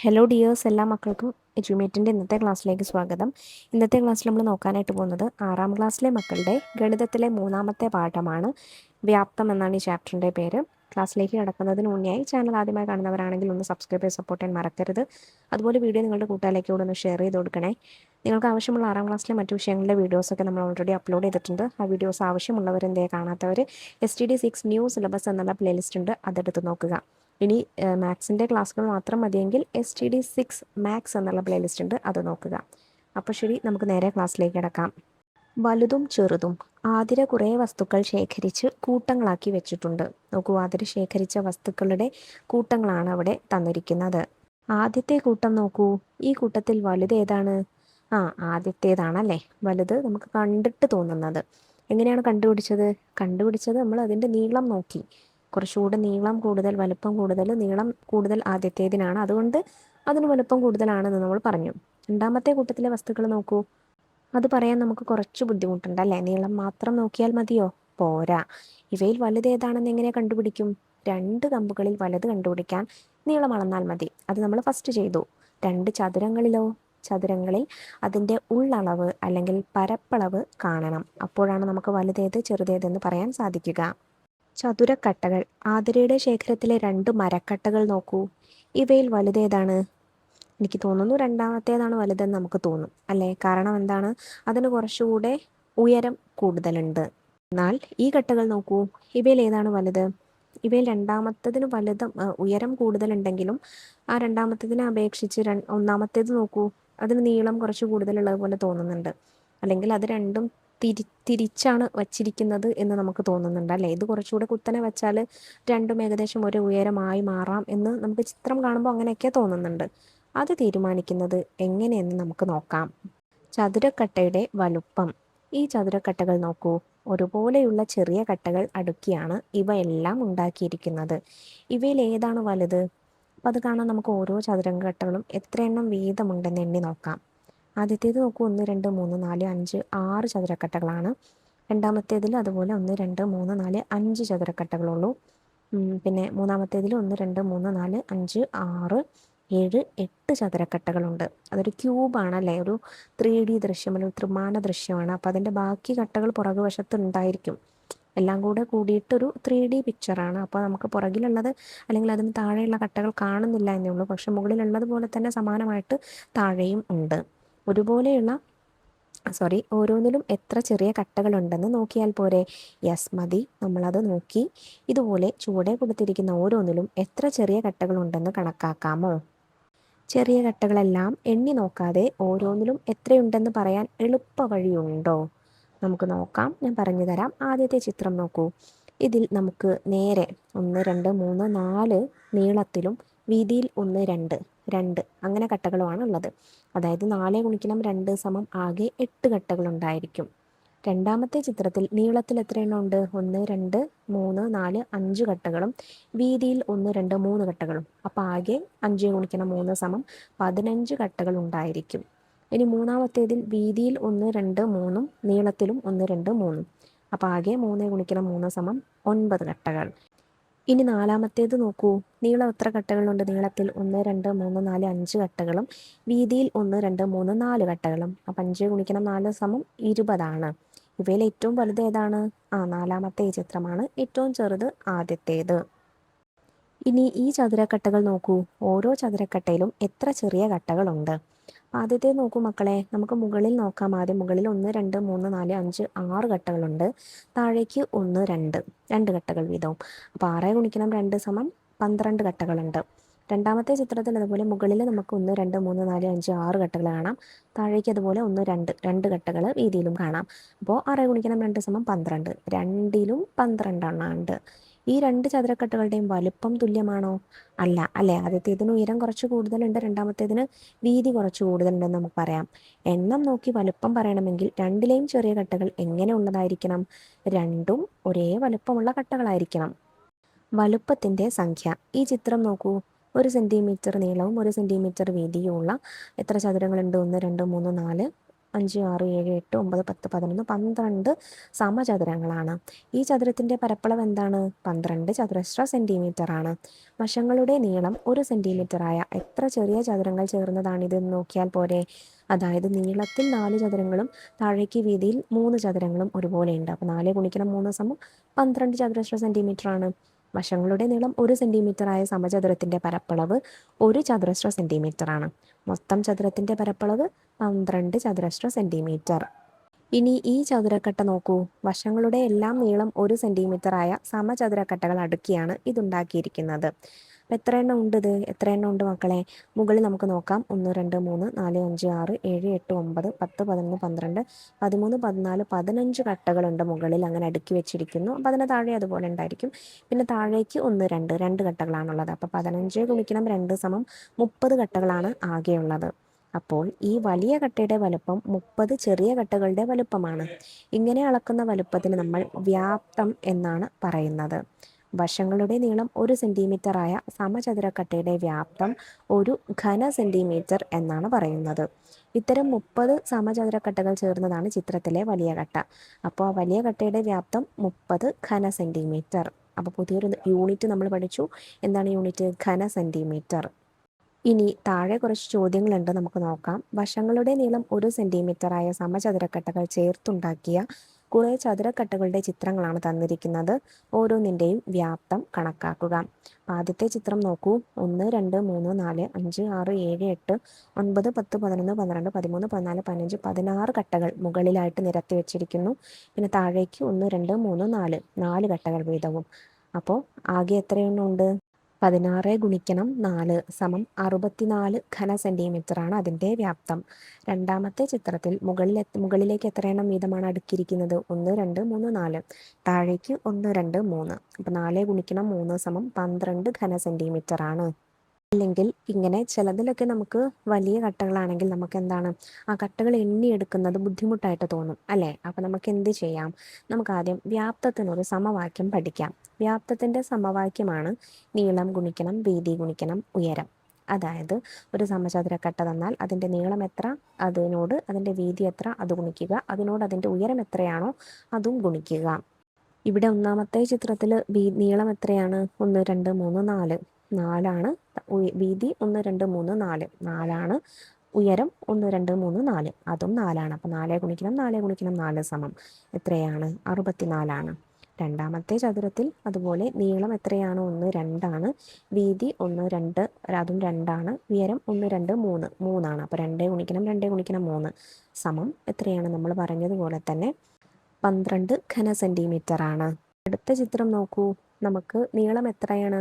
Hello dears, എല്ലാ മക്കൾക്കും എഡ്യൂമേറ്റിൻ്റെ ഇന്നത്തെ ക്ലാസ്സിലേക്ക് സ്വാഗതം. ഇന്നത്തെ ക്ലാസ്സിൽ നമ്മൾ നോക്കാനായിട്ട് പോകുന്നത് 6ാം ക്ലാസ്സിലെ മക്കളുടെ ഗണിതത്തിലെ 3ാമത്തെ പാഠമാണ്. വ്യാപ്തം എന്നാണ് ഈ ചാപ്റ്ററിൻ്റെ പേര്. ക്ലാസ്സിലേക്ക് കടക്കുന്നതിന് മുന്നെയായി ചാനൽ ആദ്യമായി കാണുന്നവരാണെങ്കിൽ ഒന്ന് സബ്സ്ക്രൈബ് ചെയ്ത് സപ്പോർട്ട് ചെയ്യാൻ മറക്കരുത്. അതുപോലെ വീഡിയോ നിങ്ങളുടെ കൂട്ടുകാരിലേക്ക് കൂടെ ഒന്ന് ഷെയർ ചെയ്ത് കൊടുക്കണേ. നിങ്ങൾക്ക് ആവശ്യമുള്ള 6ാം ക്ലാസ്സിലെ മറ്റു വിഷയങ്ങളുടെ വീഡിയോസൊക്കെ നമ്മൾ ഓൾറെഡി അപ്ലോഡ് ചെയ്തിട്ടുണ്ട്. ആ വീഡിയോസ് ആവശ്യമുള്ളവർ എന്തേ കാണാത്തവർ STD6 ന്യൂ സിലബസ് എന്നുള്ള പ്ലേലിസ്റ്റ് ഉണ്ട്, അതെടുത്ത് നോക്കുക. ഇനി മാത്സിൻ്റെ ക്ലാസ്സുകൾ മാത്രം മതിയെങ്കിൽ STD6 മാത്സ് എന്നുള്ള പ്ലേലിസ്റ്റ് ഉണ്ട്, അത് നോക്കുക. അപ്പോൾ ശരി, നമുക്ക് നേരെ ക്ലാസ്സിലേക്ക് കിടക്കാം. വലുതും ചെറുതും. ആതിര കുറേ വസ്തുക്കൾ ശേഖരിച്ച് കൂട്ടങ്ങളാക്കി വെച്ചിട്ടുണ്ട്. നോക്കൂ, ആതിര ശേഖരിച്ച വസ്തുക്കളുടെ കൂട്ടങ്ങളാണ് അവിടെ തന്നിരിക്കുന്നത്. ആദ്യത്തെ കൂട്ടം നോക്കൂ, ഈ കൂട്ടത്തിൽ വലുത് ഏതാണ്? ആദ്യത്തേതാണല്ലേ വലുത്. നമുക്ക് കണ്ടിട്ട് തോന്നുന്നത്. എങ്ങനെയാണ് കണ്ടുപിടിച്ചത് നമ്മൾ അതിൻ്റെ നീളം നോക്കി. കുറച്ചുകൂടെ നീളം കൂടുതൽ, വലുപ്പം കൂടുതൽ, നീളം കൂടുതൽ ആദ്യത്തേതിനാണ്, അതുകൊണ്ട് അതിന് വലുപ്പം കൂടുതലാണെന്ന് നമ്മൾ പറഞ്ഞു. രണ്ടാമത്തെ കൂട്ടത്തിലെ വസ്തുക്കൾ നോക്കൂ, അത് പറയാൻ നമുക്ക് കുറച്ച് ബുദ്ധിമുട്ടുണ്ട് അല്ലേ. നീളം മാത്രം നോക്കിയാൽ മതിയോ? പോരാ. ഇവയിൽ വലുത് ഏതാണെന്ന് എങ്ങനെ കണ്ടുപിടിക്കും? 2 കമ്പുകളിൽ വലുത് കണ്ടുപിടിക്കാൻ നീളം അളന്നാൽ മതി. അത് നമ്മൾ ഫസ്റ്റ് ചെയ്തു. 2 ചതുരങ്ങളിലോ? ചതുരങ്ങളിൽ അതിൻ്റെ ഉള്ളളവ് അല്ലെങ്കിൽ പരപ്പളവ് കാണണം. അപ്പോഴാണ് നമുക്ക് വലുതേത് ചെറുതേതെന്ന് പറയാൻ സാധിക്കുക. ചതുരക്കട്ടകൾ. ആതിരയുടെ ശേഖരത്തിലെ 2 മരക്കട്ടകൾ നോക്കൂ, ഇവയിൽ വലുതേതാണ്? എനിക്ക് തോന്നുന്നു രണ്ടാമത്തേതാണ് വലുതെന്ന് നമുക്ക് തോന്നും അല്ലേ. കാരണം എന്താണ്? അതിന് കുറച്ചുകൂടെ ഉയരം കൂടുതലുണ്ട്. എന്നാൽ ഈ കട്ടകൾ നോക്കൂ, ഇവയിൽ ഏതാണ് വലുത്? ഇവയിൽ രണ്ടാമത്തതിന് ഉയരം കൂടുതലുണ്ടെങ്കിലും ആ രണ്ടാമത്തതിനെ അപേക്ഷിച്ച് ഒന്നാമത്തേത് നോക്കൂ, അതിന് നീളം കുറച്ച് കൂടുതലുള്ളത് പോലെ തോന്നുന്നുണ്ട്. അല്ലെങ്കിൽ അത് രണ്ടും തിരിച്ചാണ് വച്ചിരിക്കുന്നത് എന്ന് നമുക്ക് തോന്നുന്നുണ്ട് അല്ലേ. ഇത് കുറച്ചുകൂടെ കുത്തനെ വെച്ചാൽ രണ്ടും ഏകദേശം ഒരു ഉയരമായി മാറാം എന്ന് നമുക്ക് ചിത്രം കാണുമ്പോൾ അങ്ങനെയൊക്കെ തോന്നുന്നുണ്ട്. അത് തീരുമാനിക്കുന്നത് എങ്ങനെയെന്ന് നമുക്ക് നോക്കാം. ചതുരക്കട്ടയുടെ വലുപ്പം. ഈ ചതുരക്കട്ടകൾ നോക്കൂ, ഒരുപോലെയുള്ള ചെറിയ കട്ടകൾ അടുക്കിയാണ് ഇവയെല്ലാം ഉണ്ടാക്കിയിരിക്കുന്നത്. ഇവയിൽ ഏതാണ് വലുത്? അപ്പം അത് കാണാൻ നമുക്ക് ഓരോ ചതുരക്കട്ടകളും എത്ര എണ്ണം വീതമുണ്ടെന്ന് എണ്ണി നോക്കാം. ആദ്യത്തേത് നോക്കൂ, 1 2 3 4 5 6 ചതുരക്കട്ടകളാണ്. രണ്ടാമത്തേതിൽ അതുപോലെ 1 2 3 4 5 ചതുരക്കട്ടകളുള്ളൂ. പിന്നെ മൂന്നാമത്തേതിൽ 1 2 3 4 5 6 7 8 ചതുരക്കട്ടകളുണ്ട്. അതൊരു ക്യൂബാണല്ലേ, ഒരു 3D ദൃശ്യം, ഒരു ത്രിമാന ദൃശ്യമാണ്. അപ്പോൾ അതിൻ്റെ ബാക്കി കട്ടകൾ പുറകുവശത്ത് ഉണ്ടായിരിക്കും. എല്ലാം കൂടെ കൂടിയിട്ടൊരു 3D പിക്ചറാണ്. അപ്പോൾ നമുക്ക് പുറകിലുള്ളത് അല്ലെങ്കിൽ അതിന് താഴെയുള്ള കട്ടകൾ കാണുന്നില്ല എന്നേ ഉള്ളൂ. പക്ഷെ മുകളിലുള്ളത് പോലെ തന്നെ സമാനമായിട്ട് താഴെയും ഉണ്ട്. ഓരോന്നിലും എത്ര ചെറിയ കട്ടകളുണ്ടെന്ന് നോക്കിയാൽ പോരെ? യെസ്, മതി. നമ്മളത് നോക്കി. ഇതുപോലെ ചുവടെ കൊടുത്തിരിക്കുന്ന ഓരോന്നിലും എത്ര ചെറിയ കട്ടകളുണ്ടെന്ന് കണക്കാക്കാമോ? ചെറിയ കട്ടകളെല്ലാം എണ്ണി നോക്കാതെ ഓരോന്നിലും എത്രയുണ്ടെന്ന് പറയാൻ എളുപ്പ വഴിയുണ്ടോ? നമുക്ക് നോക്കാം, ഞാൻ പറഞ്ഞു തരാം. ആദ്യത്തെ ചിത്രം നോക്കൂ. ഇതിൽ നമുക്ക് നേരെ 1 2 3 4 നീളത്തിലും വീതിയിൽ 1 2 അങ്ങനെ കട്ടകളുമാണ് ഉള്ളത്. അതായത് 4 ഗുണിക്കണം 2 സമം ആകെ 8 കട്ടകളുണ്ടായിരിക്കും. രണ്ടാമത്തെ ചിത്രത്തിൽ നീളത്തിൽ എത്ര എണ്ണം ഉണ്ട്? 1 2 3 4 5 കട്ടകളും വീതിയിൽ 1 2 3 കട്ടകളും. അപ്പോൾ ആകെ 5 ഗുണിക്കണം 3 സമം 15 കട്ടകൾ ഉണ്ടായിരിക്കും. ഇനി മൂന്നാമത്തേതിൽ വീതിയിൽ 1 2 3 നീളത്തിലും 1 2 3. അപ്പോൾ ആകെ 3 ഗുണിക്കണം 3 സമം 9 കട്ടകൾ. ഇനി നാലാമത്തേത് നോക്കൂ, നീളം എത്ര കട്ടകളുണ്ട്? നീളത്തിൽ 1 2 3 4 5 കട്ടകളും വീതിയിൽ 1 2 3 4 കട്ടകളും. അപ്പം 5 ഗുണിക്കണം 4 സമം 20 ഇവയിൽ ഏറ്റവും വലുത് ഏതാണ്? നാലാമത്തെ ചിത്രമാണ്. ഏറ്റവും ചെറുത് ആദ്യത്തേത്. ഇനി ഈ ചതുരക്കട്ടകൾ നോക്കൂ, ഓരോ ചതുരക്കട്ടയിലും എത്ര ചെറിയ കട്ടകളുണ്ട്? ആദ്യത്തെ നോക്കൂ മക്കളെ, നമുക്ക് മുകളിൽ നോക്കാം. ആദ്യം മുകളിൽ 1 2 3 4 5 6 കട്ടകളുണ്ട്. താഴേക്ക് 1 2 കട്ടകൾ വീതവും. അപ്പോൾ 6 ഗുണിക്കണം 2 സമം 12 കട്ടകളുണ്ട്. രണ്ടാമത്തെ ചിത്രത്തിൽ അതുപോലെ മുകളിൽ നമുക്ക് 1 2 3 4 5 6 കട്ടകൾ കാണാം. താഴേക്ക് അതുപോലെ 1 2 കട്ടകൾ വീതിയിലും കാണാം. അപ്പോൾ 6 ഗുണിക്കണം 2 സമം 12. രണ്ടിലും 12 എണ്ണം ഉണ്ട്. ഈ 2 ചതുരക്കട്ടകളുടെയും വലുപ്പം തുല്യമാണോ? അല്ല അല്ലേ. ആദ്യത്തേതിന് ഉയരം കുറച്ച് കൂടുതലുണ്ട്, രണ്ടാമത്തേതിന് വീതി കുറച്ച് കൂടുതലുണ്ടെന്ന് നമുക്ക് പറയാം. എണ്ണം നോക്കി വലുപ്പം പറയണമെങ്കിൽ രണ്ടിലെയും ചെറിയ കട്ടകൾ എങ്ങനെ ഉള്ളതായിരിക്കണം? രണ്ടും ഒരേ വലുപ്പമുള്ള കട്ടകളായിരിക്കണം. വലുപ്പത്തിൻ്റെ സംഖ്യ. ഈ ചിത്രം നോക്കൂ, 1 സെൻറ്റിമീറ്റർ നീളവും 1 സെൻറ്റിമീറ്റർ വീതിയുമുള്ള എത്ര ചതുരങ്ങളുണ്ട്? 1 2 3 4 5, 6, 7, 8, 9, 10, 11, 12 സമചതുരങ്ങളാണ്. ഈ ചതുരത്തിൻ്റെ പരപ്പളവ് എന്താണ്? 12 ചതുരശ്ര സെൻറ്റിമീറ്റർ ആണ്. വശങ്ങളുടെ നീളം 1 സെൻറ്റിമീറ്ററായ എത്ര ചെറിയ ചതുരങ്ങൾ ചേർന്നതാണിതെന്ന് നോക്കിയാൽ പോരെ. അതായത് നീളത്തിൽ 4 ചതുരങ്ങളും താഴേക്ക് വീതിയിൽ 3 ചതുരങ്ങളും ഒരുപോലെയുണ്ട്. അപ്പോൾ 4 ഗുണിക്കണം 3 സമം 12 ചതുരശ്ര സെൻറ്റിമീറ്റർ ആണ്. വശങ്ങളുടെ നീളം 1 സെൻറ്റിമീറ്ററായ സമചതുരത്തിൻ്റെ പരപ്പളവ് 1 ചതുരശ്ര സെൻറ്റിമീറ്റർ ആണ്. മൊത്തം ചതുരത്തിൻ്റെ പരപ്പളവ് 12 ചതുരശ്ര സെൻറ്റിമീറ്റർ. ഇനി ഈ ചതുരക്കട്ട നോക്കൂ. വശങ്ങളുടെ എല്ലാം നീളം 1 സെൻറ്റിമീറ്ററായ സമചതുരക്കട്ടകൾ അടുക്കിയാണ് ഇതുണ്ടാക്കിയിരിക്കുന്നത്. അപ്പോൾ എത്ര എണ്ണം ഉണ്ട് ഇത്? എത്ര എണ്ണം ഉണ്ട് മക്കളെ? മുകളിൽ നമുക്ക് നോക്കാം. 1, 2, 3, 4, 5, 6, 7, 8, 9, 10, 11, 12, 13, 14, 15 കട്ടകളുണ്ട് മുകളിൽ അങ്ങനെ അടുക്കി വെച്ചിരിക്കുന്നു. അപ്പോൾ അതിന് താഴെ അതുപോലെ ഉണ്ടായിരിക്കും. പിന്നെ താഴേക്ക് 1, 2 കട്ടകളാണുള്ളത്. അപ്പോൾ 15 ഗുണിക്കണം 2 സമം 30 കട്ടകളാണ് ആകെയുള്ളത്. അപ്പോൾ ഈ വലിയ കട്ടയുടെ വലുപ്പം 30 ചെറിയ കട്ടകളുടെ വലുപ്പമാണ്. ഇങ്ങനെ അളക്കുന്ന വലുപ്പത്തിന് നമ്മൾ വ്യാപ്തം എന്നാണ് പറയുന്നത്. വശങ്ങളുടെ നീളം 1 സെൻറ്റിമീറ്ററായ സമചതുരക്കട്ടയുടെ വ്യാപ്തം 1 ഘന സെൻറ്റിമീറ്റർ എന്നാണ് പറയുന്നത്. ഇത്തരം 30 സമചതുരക്കട്ടകൾ ചേർന്നതാണ് ചിത്രത്തിലെ വലിയ കട്ട. അപ്പോൾ ആ വലിയ കട്ടയുടെ വ്യാപ്തം 30 ഘന സെൻറ്റിമീറ്റർ. അപ്പോൾ പുതിയൊരു യൂണിറ്റ് നമ്മൾ പഠിച്ചു. എന്താണ് യൂണിറ്റ്? ഘന സെൻറ്റിമീറ്റർ. ഇനി താഴെ കുറച്ച് ചോദ്യങ്ങളുണ്ട്, നമുക്ക് നോക്കാം. വശങ്ങളുടെ നീളം 1 സെൻറ്റിമീറ്ററായ സമചതുരക്കട്ടകൾ ചേർത്തുണ്ടാക്കിയ കുറേ ചതുരക്കട്ടകളുടെ ചിത്രങ്ങളാണ് തന്നിരിക്കുന്നത്. ഓരോന്നിൻ്റെയും വ്യാപ്തം കണക്കാക്കുക. ആദ്യത്തെ ചിത്രം നോക്കൂ. 1, 2, 3, 4, 5, 6, 7, 8, 9, 10, 11, 12, 13, 14, 15, 16 കട്ടകൾ മുകളിലായിട്ട് നിരത്തി വെച്ചിരിക്കുന്നു. പിന്നെ താഴേക്ക് 1, 2, 3, 4 4 കട്ടകൾ വീതവും. അപ്പോൾ ആകെ എത്രയെണ്ണം ഉണ്ട്? 16 ഗുണിക്കണം 4 സമം 64 ഘന സെൻറ്റിമീറ്ററാണ് അതിൻ്റെ വ്യാപ്തം. രണ്ടാമത്തെ ചിത്രത്തിൽ മുകളിലേക്ക് എത്ര എണ്ണം വീതമാണ് അടുക്കിയിരിക്കുന്നത്? 1, 2, 3, 4. താഴേക്ക് 1, 2, 3. അപ്പോൾ 4 ഗുണിക്കണം 3 സമം 12 ഘന സെൻറ്റിമീറ്ററാണ്. അല്ലെങ്കിൽ ഇങ്ങനെ ചിലതിലൊക്കെ നമുക്ക് വലിയ കട്ടകളാണെങ്കിൽ നമുക്ക് എന്താണ് ആ കട്ടകൾ എണ്ണിയെടുക്കുന്നത് ബുദ്ധിമുട്ടായിട്ട് തോന്നും അല്ലേ? അപ്പോൾ നമുക്ക് എന്ത് ചെയ്യാം? നമുക്ക് ആദ്യം വ്യാപ്തത്തിനൊരു സമവാക്യം പഠിക്കാം. വ്യാപ്തത്തിൻ്റെ സമവാക്യമാണ് നീളം ഗുണിക്കണം വീതി ഗുണിക്കണം ഉയരം. അതായത് ഒരു സമചതുരക്കട്ട തന്നാൽ അതിൻ്റെ നീളം എത്ര, അതിനോട് അതിൻ്റെ വീതി എത്ര അത് ഗുണിക്കുക, അതിനോട് അതിൻ്റെ ഉയരം എത്രയാണോ അതും ഗുണിക്കുക. ഇവിടെ ഒന്നാമത്തെ ചിത്രത്തിൽ നീളം എത്രയാണ്? 1, 2, 3, 4 4ആണ്. വീതി 1, 2, 3, 4 4ആണ്. ഉയരം 1, 2, 3, 4 അതും 4ആണ്. അപ്പോൾ 4 ഗുണിക്കണം 4 ഗുണിക്കണം 4 സമം എത്രയാണ്? 64ആണ്. രണ്ടാമത്തെ ചതുരത്തിൽ അതുപോലെ നീളം എത്രയാണ്? 1, 2 ആണ്. വീതി 1, 2 അതും 2ആണ്. ഉയരം 1, 2, 3 3ആണ്. അപ്പോൾ 2 ഗുണിക്കണം 2 ഗുണിക്കണം 3 സമം എത്രയാണ്? നമ്മൾ പറഞ്ഞതുപോലെ തന്നെ 12 ഘന സെൻറ്റിമീറ്റർ ആണ്. അടുത്ത ചിത്രം നോക്കൂ. നമുക്ക് നീളം എത്രയാണ്?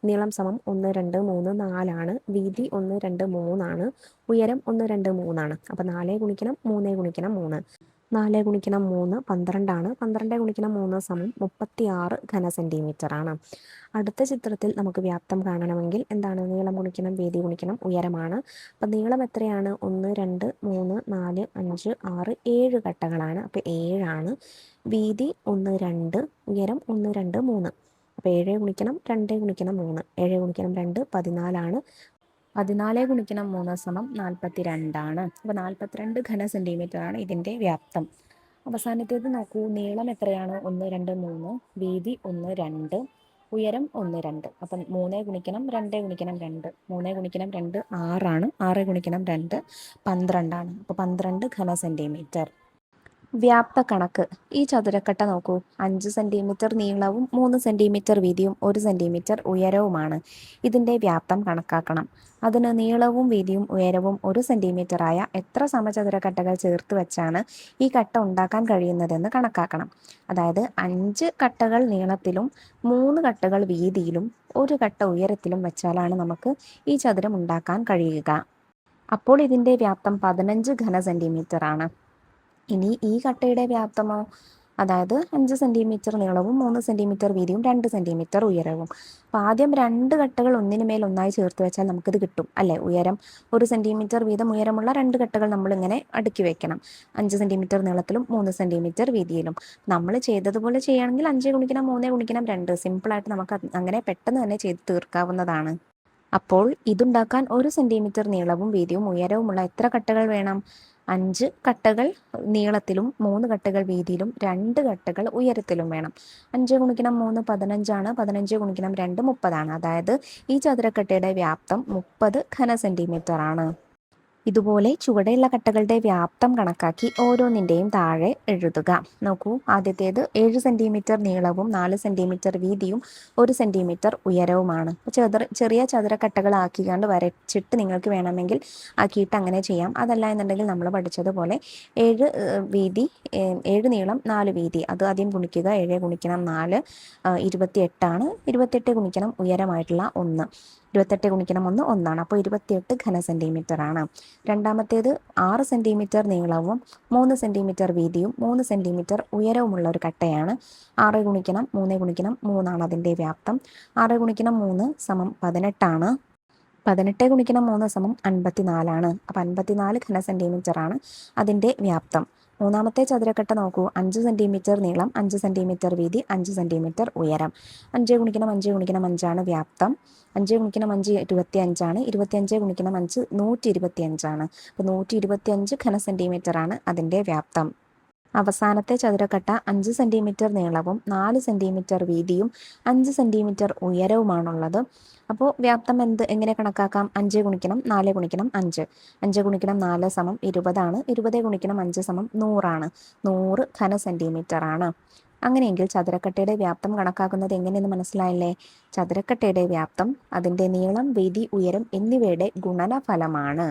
നീളം സമം 1, 2, 3, 4 ആണ്. വീതി 1, 2, 3 ആണ്. ഉയരം 1, 2, 3 ആണ്. അപ്പോൾ 4 ഗുണിക്കണം 3 ഗുണിക്കണം 3 4 ഗുണിക്കണം 3 12 ആണ്. 12 ഗുണിക്കണം 3 സമം 36 ഘന സെൻറ്റിമീറ്റർ ആണ്. അടുത്ത ചിത്രത്തിൽ നമുക്ക് വ്യാപ്തം കാണണമെങ്കിൽ എന്താണ്? നീളം ഗുണിക്കണം വീതി ഗുണിക്കണം ഉയരമാണ്. അപ്പം നീളം എത്രയാണ്? 1, 2, 3, 4, 5, 6, 7 കട്ടകളാണ്. അപ്പോൾ 7ആണ്. വീതി 1, 2 ഉയരം 1, 2, 3. അപ്പോൾ 7 ഗുണിക്കണം 2 ഗുണിക്കണം 3 7 ഗുണിക്കണം 2 14ആണ്. 14 ഗുണിക്കണം 3 സമം 42 ആണ്. അപ്പോൾ 42 ഘന സെൻറ്റിമീറ്റർ ആണ് ഇതിൻ്റെ വ്യാപ്തം. അവസാനത്തേത് നോക്കൂ. നീളം എത്രയാണ്? 1, 2, 3 വീതി 1, 2 ഉയരം 1, 2. അപ്പം 3 ഗുണിക്കണം 2 ഗുണിക്കണം 2 3 ഗുണിക്കണം 2 6ആണ്. 6 ഗുണിക്കണം 2 12ആണ്. അപ്പോൾ 12 ഘന സെൻറ്റിമീറ്റർ. വ്യാപ്ത കണക്ക്. ഈ ചതുരക്കട്ട നോക്കൂ. 5 സെൻറ്റിമീറ്റർ നീളവും 3 സെൻറ്റിമീറ്റർ വീതിയും 1 സെൻറ്റിമീറ്റർ ഉയരവുമാണ്. ഇതിൻ്റെ വ്യാപ്തം കണക്കാക്കണം. അതിന് നീളവും വീതിയും ഉയരവും 1 സെൻറ്റിമീറ്ററായ എത്ര സമചതുരക്കട്ടകൾ ചേർത്ത് വെച്ചാണ് ഈ കട്ട ഉണ്ടാക്കാൻ കഴിയുന്നതെന്ന് കണക്കാക്കണം. അതായത് 5 കട്ടകൾ നീളത്തിലും 3 കട്ടകൾ വീതിയിലും 1 കട്ട ഉയരത്തിലും വെച്ചാലാണ് നമുക്ക് ഈ ചതുരം ഉണ്ടാക്കാൻ കഴിയുക. അപ്പോൾ ഇതിൻ്റെ വ്യാപ്തം 15 ഘന സെൻറ്റിമീറ്റർ ആണ്. ഇനി ഈ കട്ടയുടെ വ്യാപ്തമോ? അതായത് 5 സെൻറ്റിമീറ്റർ നീളവും 3 സെൻറ്റിമീറ്റർ വീതിയും 2 സെൻറ്റിമീറ്റർ ഉയരവും. അപ്പോൾ ആദ്യം 2 കട്ടകൾ ഒന്നിനു മേൽ ഒന്നായി ചേർത്ത് വെച്ചാൽ നമുക്കിത് കിട്ടും അല്ലേ? ഉയരം 1 സെൻറ്റിമീറ്റർ വീതം ഉയരമുള്ള 2 കട്ടകൾ നമ്മളിങ്ങനെ അടുക്കി വെക്കണം. 5 സെൻറ്റിമീറ്റർ നീളത്തിലും 3 സെൻറ്റിമീറ്റർ വീതിയിലും. നമ്മൾ ചെയ്തതുപോലെ ചെയ്യുകയാണെങ്കിൽ 5 ഗുണിക്കണം 3 ഗുണിക്കണം 2 സിമ്പിളായിട്ട് നമുക്ക് അങ്ങനെ പെട്ടെന്ന് തന്നെ ചെയ്ത് തീർക്കാവുന്നതാണ്. അപ്പോൾ ഇതുണ്ടാക്കാൻ 1 സെൻറ്റിമീറ്റർ നീളവും വീതിയും ഉയരവുമുള്ള എത്ര കട്ടകൾ വേണം? 5 കട്ടകൾ നീളത്തിലും 3 കട്ടകൾ വീതിയിലും 2 കട്ടകൾ ഉയരത്തിലും വേണം. 5 ഗുണിക്കണം 3 15 15 ഗുണിക്കണം 2 30. അതായത് ഈ ചതുരക്കട്ടയുടെ വ്യാപ്തം 30 ഘന സെന്റിമീറ്റർ ആണ്. ഇതുപോലെ ചുവടെയുള്ള കട്ടകളുടെ വ്യാപ്തം കണക്കാക്കി ഓരോന്നിൻ്റെയും താഴെ എഴുതുക. നോക്കൂ, ആദ്യത്തേത് 7 സെന്റിമീറ്റർ നീളവും 4 സെന്റിമീറ്റർ വീതിയും 1 സെന്റിമീറ്റർ ഉയരവുമാണ്. ചെറിയ ചതുരക്കട്ടകളാക്കിക്കാണ്ട് വരച്ചിട്ട് നിങ്ങൾക്ക് വേണമെങ്കിൽ ആക്കിയിട്ട് അങ്ങനെ ചെയ്യാം. അതല്ല എന്നുണ്ടെങ്കിൽ നമ്മൾ പഠിച്ചതുപോലെ 7 വീതി 7 നീളം 4 വീതി അത് ആദ്യം ഗുണിക്കുക. 7 ഗുണിക്കണം 4 28 28 ഗുണിക്കണം ഉയരമായിട്ടുള്ള 1 28 ഗുണിക്കണം 1 1. അപ്പോൾ 28 ഘന സെന്റിമീറ്റർ ആണ്. രണ്ടാമത്തേത് 6 സെന്റിമീറ്റർ നീളവും 3 സെന്റിമീറ്റർ വീതിയും 3 സെന്റിമീറ്റർ ഉയരവുമുള്ള ഒരു കട്ടയാണ്. 6 ഗുണിക്കണം 3 ഗുണിക്കണം 3 അതിൻ്റെ വ്യാപ്തം. 6 ഗുണിക്കണം 3 സമം 18. 18 ഗുണിക്കണം 3 സമം 54. അപ്പോൾ 54 ഘന സെന്റിമീറ്റർ ആണ് അതിൻ്റെ വ്യാപ്തം. മൂന്നാമത്തെ ചതുരക്കട്ട നോക്കൂ, 5 സെന്റിമീറ്റർ നീളം 5 സെന്റിമീറ്റർ വീതി 5 സെന്റിമീറ്റർ ഉയരം. 5 ഗുണിക്കണം 5 ഗുണിക്കണം 5 വ്യാപ്തം. 5 ഗുണിക്കണം 5 25 25 ഗുണിക്കണം 5 125. അപ്പോൾ 125 ഘന സെന്റിമീറ്റർ ആണ് അതിൻ്റെ വ്യാപ്തം. അവസാനത്തെ ചതുരക്കട്ട 5 സെന്റിമീറ്റർ നീളവും 4 സെന്റിമീറ്റർ വീതിയും 5 സെന്റിമീറ്റർ ഉയരവുമാണുള്ളത്. അപ്പോൾ വ്യാപ്തം എങ്ങനെ കണക്കാക്കാം? 5 ഗുണിക്കണം 4 ഗുണിക്കണം 5. 5 ഗുണിക്കണം 4 സമം 20. 20 ഗുണിക്കണം 5 സമം 100. 100 ഘന സെന്റിമീറ്റർ ആണ്. അങ്ങനെയെങ്കിൽ ചതുരക്കട്ടയുടെ വ്യാപ്തം കണക്കാക്കുന്നത് എങ്ങനെയെന്ന് മനസ്സിലായില്ലേ? ചതുരക്കട്ടയുടെ വ്യാപ്തം അതിൻ്റെ നീളം, വീതി, ഉയരം എന്നിവയുടെ ഗുണനഫലമാണ്.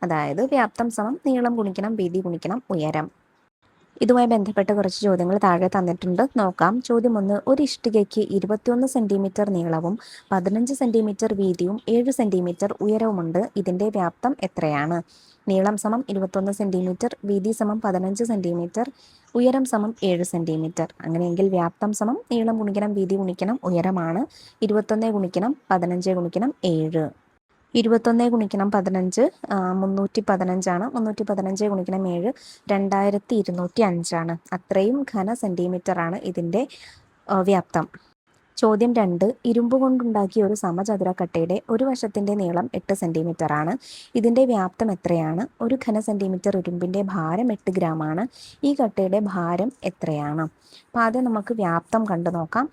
അതായത് വ്യാപ്തം സമം നീളം ഗുണിക്കണം വീതി ഗുണിക്കണം ഉയരം. ഇതുമായി ബന്ധപ്പെട്ട കുറച്ച് ചോദ്യങ്ങൾ താഴെ തന്നിട്ടുണ്ട്, നോക്കാം. ചോദ്യം 1. ഒരു ഇഷ്ടികയ്ക്ക് 21 സെന്റിമീറ്റർ നീളവും 15 സെന്റിമീറ്റർ വീതിയും 7 സെന്റിമീറ്റർ ഉയരവുമുണ്ട്. ഇതിൻ്റെ വ്യാപ്തം എത്രയാണ്? നീളം സമം 21 സെന്റിമീറ്റർ, വീതി സമം 15 സെന്റിമീറ്റർ, ഉയരം സമം 7 സെന്റിമീറ്റർ. അങ്ങനെയെങ്കിൽ വ്യാപ്തം സമം നീളം ഗുണിക്കണം വീതി ഗുണിക്കണം ഉയരമാണ്. 21 ഗുണിക്കണം 15 ഗുണിക്കണം 7. 21 ഗുണിക്കണം 15 315. 315 ഗുണിക്കണം 7 2205. അത്രയും ഘന സെന്റിമീറ്റർ ആണ് ഇതിൻ്റെ വ്യാപ്തം. ചോദ്യം 2. ഇരുമ്പ് കൊണ്ടുണ്ടാക്കിയ ഒരു സമചതുരക്കട്ടയുടെ ഒരു വശത്തിൻ്റെ നീളം 8 സെന്റിമീറ്റർ ആണ്. ഇതിൻ്റെ വ്യാപ്തം എത്രയാണ്? 1 ഘന സെന്റിമീറ്റർ ഇരുമ്പിൻ്റെ ഭാരം 8 ഗ്രാമാണ്. ഈ കട്ടയുടെ ഭാരം എത്രയാണ്? അപ്പോൾ ആദ്യം നമുക്ക് വ്യാപ്തം കണ്ടു നോക്കാം.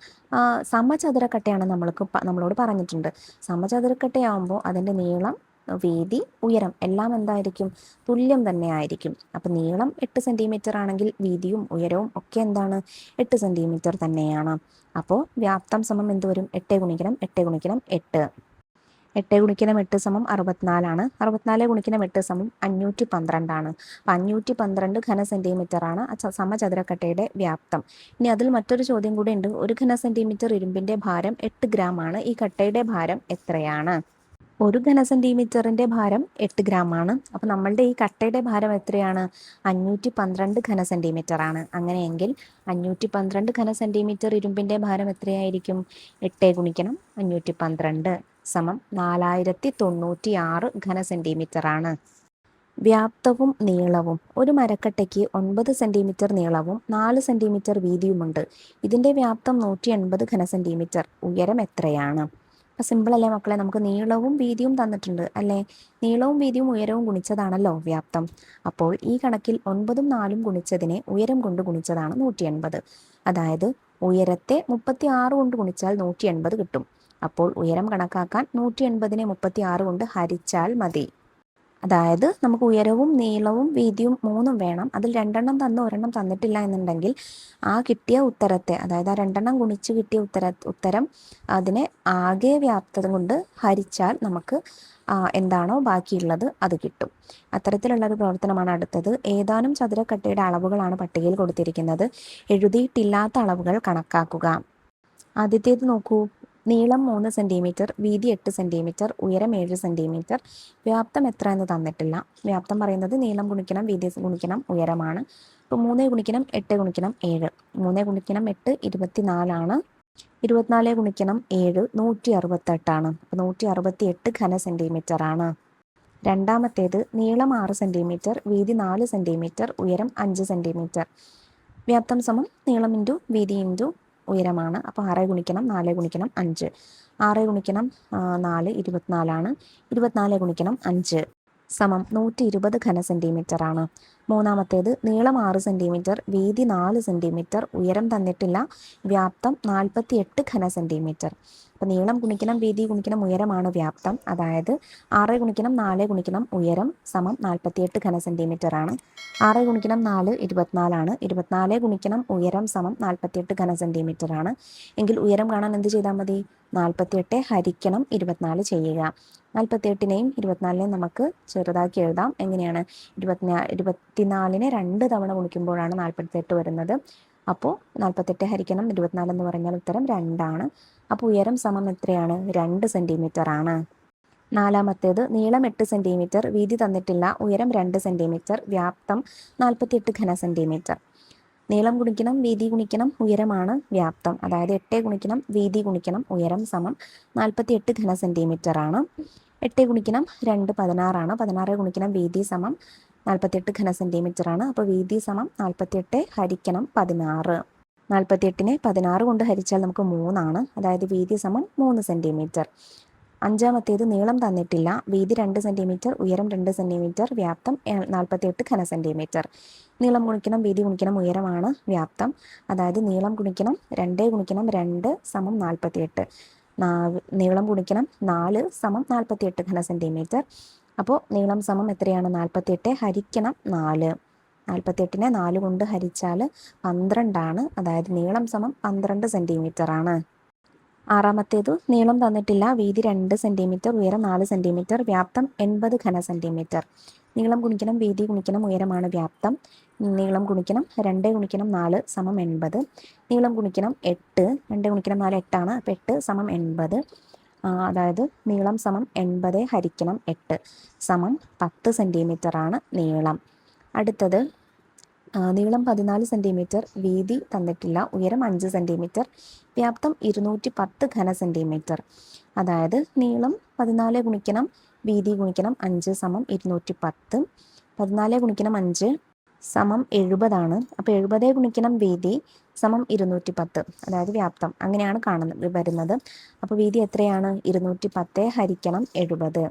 സമചതുരക്കട്ടയാണ് നമ്മളോട് പറഞ്ഞിട്ടുണ്ട്. സമചതുരക്കട്ടയാകുമ്പോൾ അതിൻ്റെ നീളം, വീതി, ഉയരം എല്ലാം എന്തായിരിക്കും? തുല്യം തന്നെ ആയിരിക്കും. അപ്പം നീളം 8 സെന്റിമീറ്റർ ആണെങ്കിൽ വീതിയും ഉയരവും ഒക്കെ എന്താണ്? 8 സെന്റിമീറ്റർ തന്നെയാണ്. അപ്പോൾ വ്യാപ്തം സമം എന്ത് വരും? 8 ഗുണിക്കണം 8 ഗുണിക്കണം 8. 8 ഗുണിക്കണം 8 സമം 64. 64 ഗുണിക്കണം 8 സമം 512. അപ്പം 512 ഘന സെന്റിമീറ്റർ ആണ് സമചതുരക്കട്ടയുടെ വ്യാപ്തം. ഇനി അതിൽ മറ്റൊരു ചോദ്യം കൂടെ ഉണ്ട്. 1 ഘന സെന്റിമീറ്റർ ഇരുമ്പിൻ്റെ ഭാരം 8 ഗ്രാം ആണ്. ഈ കട്ടയുടെ ഭാരം എത്രയാണ്? 1 ഘന സെന്റിമീറ്ററിൻ്റെ ഭാരം 8 ഗ്രാം ആണ്. അപ്പോൾ നമ്മളുടെ ഈ കട്ടയുടെ ഭാരം എത്രയാണ്? 512 ഘന സെന്റിമീറ്റർ ആണ്. അങ്ങനെയെങ്കിൽ 512 ഘന സെന്റിമീറ്റർ ഇരുമ്പിൻ്റെ ഭാരം എത്രയായിരിക്കും? 8 ഗുണിക്കണം 512 സമം 4096 ഘന സെന്റിമീറ്റർ ആണ്. വ്യാപ്തവും നീളവും. ഒരു മരക്കട്ടയ്ക്ക് 9 സെന്റിമീറ്റർ നീളവും 4 സെന്റിമീറ്റർ വീതിയുമുണ്ട്. ഇതിൻ്റെ വ്യാപ്തം 180 ഘന സെന്റിമീറ്റർ. ഉയരം എത്രയാണ്? അപ്പം സിമ്പിൾ അല്ലേ മക്കളെ? നമുക്ക് നീളവും വീതിയും തന്നിട്ടുണ്ട് അല്ലേ? നീളവും വീതിയും ഉയരവും ഗുണിച്ചതാണല്ലോ വ്യാപ്തം. അപ്പോൾ ഈ കണക്കിൽ 9ഉം 4ഉം ഗുണിച്ചതിനെ ഉയരം കൊണ്ട് ഗുണിച്ചതാണ് 180. അതായത് ഉയരത്തെ 36 കൊണ്ട് ഗുണിച്ചാൽ 180 കിട്ടും. അപ്പോൾ ഉയരം കണക്കാക്കാൻ 180നെ 36 കൊണ്ട് ഹരിച്ചാൽ മതി. അതായത് നമുക്ക് ഉയരവും നീളവും വീതിയും 3ഉം വേണം. അതിൽ 2 തന്ന് 1 തന്നിട്ടില്ല എന്നുണ്ടെങ്കിൽ ആ കിട്ടിയ ഉത്തരത്തെ, അതായത് ആ 2 ഗുണിച്ച് കിട്ടിയ ഉത്തരം അതിനെ ആകെ വ്യാപ്തം കൊണ്ട് ഹരിച്ചാൽ നമുക്ക് എന്താണോ ബാക്കിയുള്ളത് അത് കിട്ടും. അത്തരത്തിലുള്ളൊരു പ്രവർത്തനമാണ് അടുത്തത്. ഏതാനും ചതുരക്കട്ടയുടെ അളവുകളാണ് പട്ടികയിൽ കൊടുത്തിരിക്കുന്നത്. എഴുതിയിട്ടില്ലാത്ത അളവുകൾ കണക്കാക്കുക. ആദ്യത്തേത് നോക്കൂ. നീളം 3 സെന്റിമീറ്റർ, വീതി 8 സെന്റിമീറ്റർ, ഉയരം 7 സെന്റിമീറ്റർ. വ്യാപ്തം എത്ര എന്ന് തന്നിട്ടില്ല. വ്യാപ്തം പറയുന്നത് നീളം ഗുണിക്കണം വീതി ഗുണിക്കണം ഉയരമാണ്. അപ്പോൾ 3 ഗുണിക്കണം 8 ഗുണിക്കണം 7. 3 ഗുണിക്കണം 8 24 24 ഗുണിക്കണം 7 168. അപ്പോൾ 168 ഘന സെന്റിമീറ്റർ ആണ്. രണ്ടാമത്തേത് നീളം 6 സെന്റിമീറ്റർ, വീതി 4 സെന്റിമീറ്റർ, ഉയരം 5 സെന്റിമീറ്റർ. വ്യാപ്തം സമം നീളം ഇൻറ്റു വീതി ഇൻറ്റു ഉയരമാണ്. അപ്പോൾ 6 ഗുണിക്കണം 4 ഗുണിക്കണം 5. 6 ഗുണിക്കണം 4 24. 24 ഗുണിക്കണം 5 സമം 120 ഘന സെൻറ്റിമീറ്റർ ആണ്. മൂന്നാമത്തേത് നീളം 6 സെൻറ്റിമീറ്റർ, വീതി 4 സെൻറ്റിമീറ്റർ, ഉയരം തന്നിട്ടില്ല, വ്യാപ്തം 48 ഘന സെൻറ്റിമീറ്റർ. അപ്പോൾ നീളം ഗുണിക്കണം വീതി ഗുണിക്കണം ഉയരമാണ് വ്യാപ്തം. അതായത് 6 ഗുണിക്കണം 4 ഗുണിക്കണം ഉയരം സമം 48 ഘന സെൻറ്റിമീറ്റർ ആണ്. 6 ഗുണിക്കണം 4 24 ആണ്. 24 ഗുണിക്കണം ഉയരം സമം 48 ഘന സെൻറ്റിമീറ്റർ ആണ്. എങ്കിൽ ഉയരം കാണാൻ എന്ത് ചെയ്താൽ മതി? 48 ഹരിക്കണം 24 ചെയ്യുക. 48നെയും 24നെയും നമുക്ക് ചെറുതാക്കി എഴുതാം. എങ്ങനെയാണ്? 24നെ 2 തവണ ഗുണിക്കുമ്പോഴാണ് 48 വരുന്നത്. അപ്പോൾ 48 ഹരിക്കണം 24 എന്ന് പറഞ്ഞാൽ ഉത്തരം 2 ആണ്. അപ്പോൾ ഉയരം സമം എത്രയാണ്? 2 സെൻറ്റിമീറ്റർ ആണ്. നാലാമത്തേത് നീളം 8 സെൻറ്റിമീറ്റർ, വീതി തന്നിട്ടില്ല, ഉയരം 2 സെൻറ്റിമീറ്റർ, വ്യാപ്തം 48 ഘന സെൻറ്റിമീറ്റർ. നീളം ഗുണിക്കണം വീതി ഗുണിക്കണം ഉയരമാണ് വ്യാപ്തം. അതായത് 8 ഗുണിക്കണം വീതി ഗുണിക്കണം ഉയരം സമം 48 ഘന സെൻറ്റിമീറ്റർ ആണ്. 8 ഗുണിക്കണം 2 16 ആണ്. 16 ഗുണിക്കണം വീതി സമം 48 ഘന സെൻറ്റിമീറ്റർ ആണ്. അപ്പോൾ വീതി സമം 48 ഹരിക്കണം 16. 48നെ 16 കൊണ്ട് ഹരിച്ചാൽ നമുക്ക് 3 ആണ്. അതായത് വീതി സമം 3 സെൻറ്റിമീറ്റർ. അഞ്ചാമത്തേത് നീളം തന്നിട്ടില്ല, വീതി 2 സെൻറ്റിമീറ്റർ, ഉയരം 2 സെൻറ്റിമീറ്റർ, വ്യാപ്തം 48 ഘന സെൻറ്റിമീറ്റർ. നീളം ഗുണിക്കണം വീതി ഗുണിക്കണം ഉയരമാണ് വ്യാപ്തം. അതായത് നീളം ഗുണിക്കണം 2 ഗുണിക്കണം 2 സമം 48. നീളം ഗുണിക്കണം 4 സമം 48 ഘന സെൻറ്റിമീറ്റർ. അപ്പോൾ നീളം സമം എത്രയാണ്? 48 ഹരിക്കണം 4. 48നെ 4 കൊണ്ട് ഹരിച്ചാൽ 12 ആണ്. അതായത് നീളം സമം 12 സെൻറ്റിമീറ്റർ ആണ്. ആറാമത്തേത് നീളം തന്നിട്ടില്ല, വീതി 2 സെൻറ്റിമീറ്റർ, ഉയരം 4 സെൻറ്റിമീറ്റർ, വ്യാപ്തം 80 ഘന സെൻറ്റിമീറ്റർ. നീളം ഗുണിക്കണം വീതി ഗുണിക്കണം ഉയരമാണ് വ്യാപ്തം. നീളം ഗുണിക്കണം 2 ഗുണിക്കണം 4 സമം 80. നീളം ഗുണിക്കണം 8, 2 ഗുണിക്കണം 4 8 ആണ്. അപ്പോൾ 8 സമം 80. അതായത് നീളം സമം 80 ഹരിക്കണം 8 സമം 10 സെൻറ്റിമീറ്റർ ആണ് നീളം. അടുത്തത് നീളം 14 സെൻറ്റിമീറ്റർ, വീതി തന്നിട്ടില്ല, ഉയരം 5 സെൻറ്റിമീറ്റർ, വ്യാപ്തം 210 ഘന സെൻറ്റിമീറ്റർ. അതായത് നീളം 14 ഗുണിക്കണം വീതി ഗുണിക്കണം 5 സമം 210. 14 ഗുണിക്കണം 5 സമം 70 ആണ്. അപ്പോൾ 70 ഗുണിക്കണം വീതി സമം 210. അതായത് വ്യാപ്തം അങ്ങനെയാണ് വരുന്നത്. അപ്പോൾ വീതി എത്രയാണ്? 210 ഹരിക്കണം 70.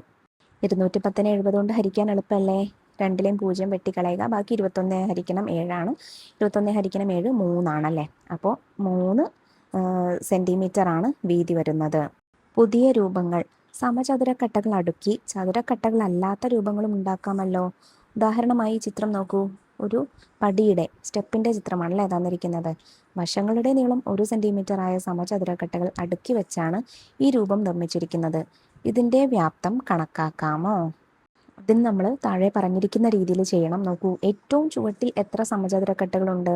210നെ 70 കൊണ്ട് ഹരിക്കാൻ എളുപ്പമല്ലേ? 2ലെയും 0 വെട്ടിക്കളയുക. ബാക്കി 21 ഹരിക്കണം 7 ആണ്. 21 ഹരിക്കണം 7 3 ആണല്ലേ. അപ്പോൾ 3 സെൻറ്റിമീറ്റർ ആണ് വീതി വരുന്നത്. പുതിയ രൂപങ്ങൾ. സമചതുരക്കട്ടകൾ അടുക്കി ചതുരക്കട്ടകളല്ലാത്ത രൂപങ്ങളും ഉണ്ടാക്കാമല്ലോ. ഉദാഹരണമായി ചിത്രം നോക്കൂ. ഒരു പടിയുടെ സ്റ്റെപ്പിൻ്റെ ചിത്രമാണല്ലേ തന്നിരിക്കുന്നത്. വശങ്ങളുടെ നീളം 1 സെൻറ്റിമീറ്റർ ആയ സമചതുരക്കട്ടകൾ അടുക്കി വെച്ചാണ് ഈ രൂപം നിർമ്മിച്ചിരിക്കുന്നത്. ഇതിൻ്റെ വ്യാപ്തം കണക്കാക്കാമോ? അതിന് നമ്മൾ താഴെ പറഞ്ഞിരിക്കുന്ന രീതിയിൽ ചെയ്യണം. നോക്കൂ, ഏറ്റവും ചുവട്ടിൽ എത്ര സമചതുരക്കട്ടകളുണ്ട്?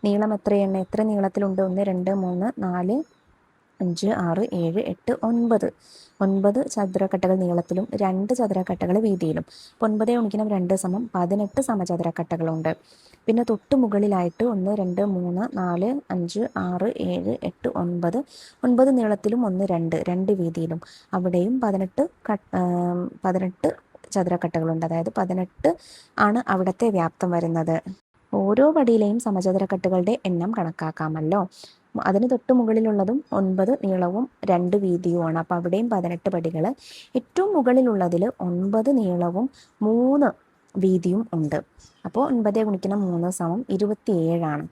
നീളം എത്രയാണ്? എത്ര നീളത്തിലുണ്ട്? 1 2 3 4 5 6 7 8 9. 9 ചതുരക്കട്ടകൾ നീളത്തിലും 2 ചതുരക്കട്ടകൾ വീതിയിലും. 9 ഗുണിക്കണം 2 സമം 18 സമചതുരക്കട്ടകളുണ്ട്. പിന്നെ തൊട്ട് മുകളിലായിട്ട് 1 2 3 4 5 6 7 8 9. 9 നീളത്തിലും 1 2 വീതിയിലും. അവിടെയും 18 ചതുരക്കട്ടകളുണ്ട്. അതായത് 18 ആണ് അവിടുത്തെ വ്യാപ്തം വരുന്നത്. ഓരോ പടിയിലെയും സമചതുരക്കട്ടകളുടെ എണ്ണം കണക്കാക്കാമല്ലോ. അതിന് തൊട്ട് മുകളിലുള്ളതും 9 നീളവും 2 വീതിയുമാണ്. അപ്പോൾ അവിടെയും 18 പടികൾ. ഏറ്റവും മുകളിലുള്ളതിൽ 9 നീളവും 3 വീതിയും ഉണ്ട്. അപ്പോൾ 9 ഗുണിക്കണം 3 സമം 27 ആണ്.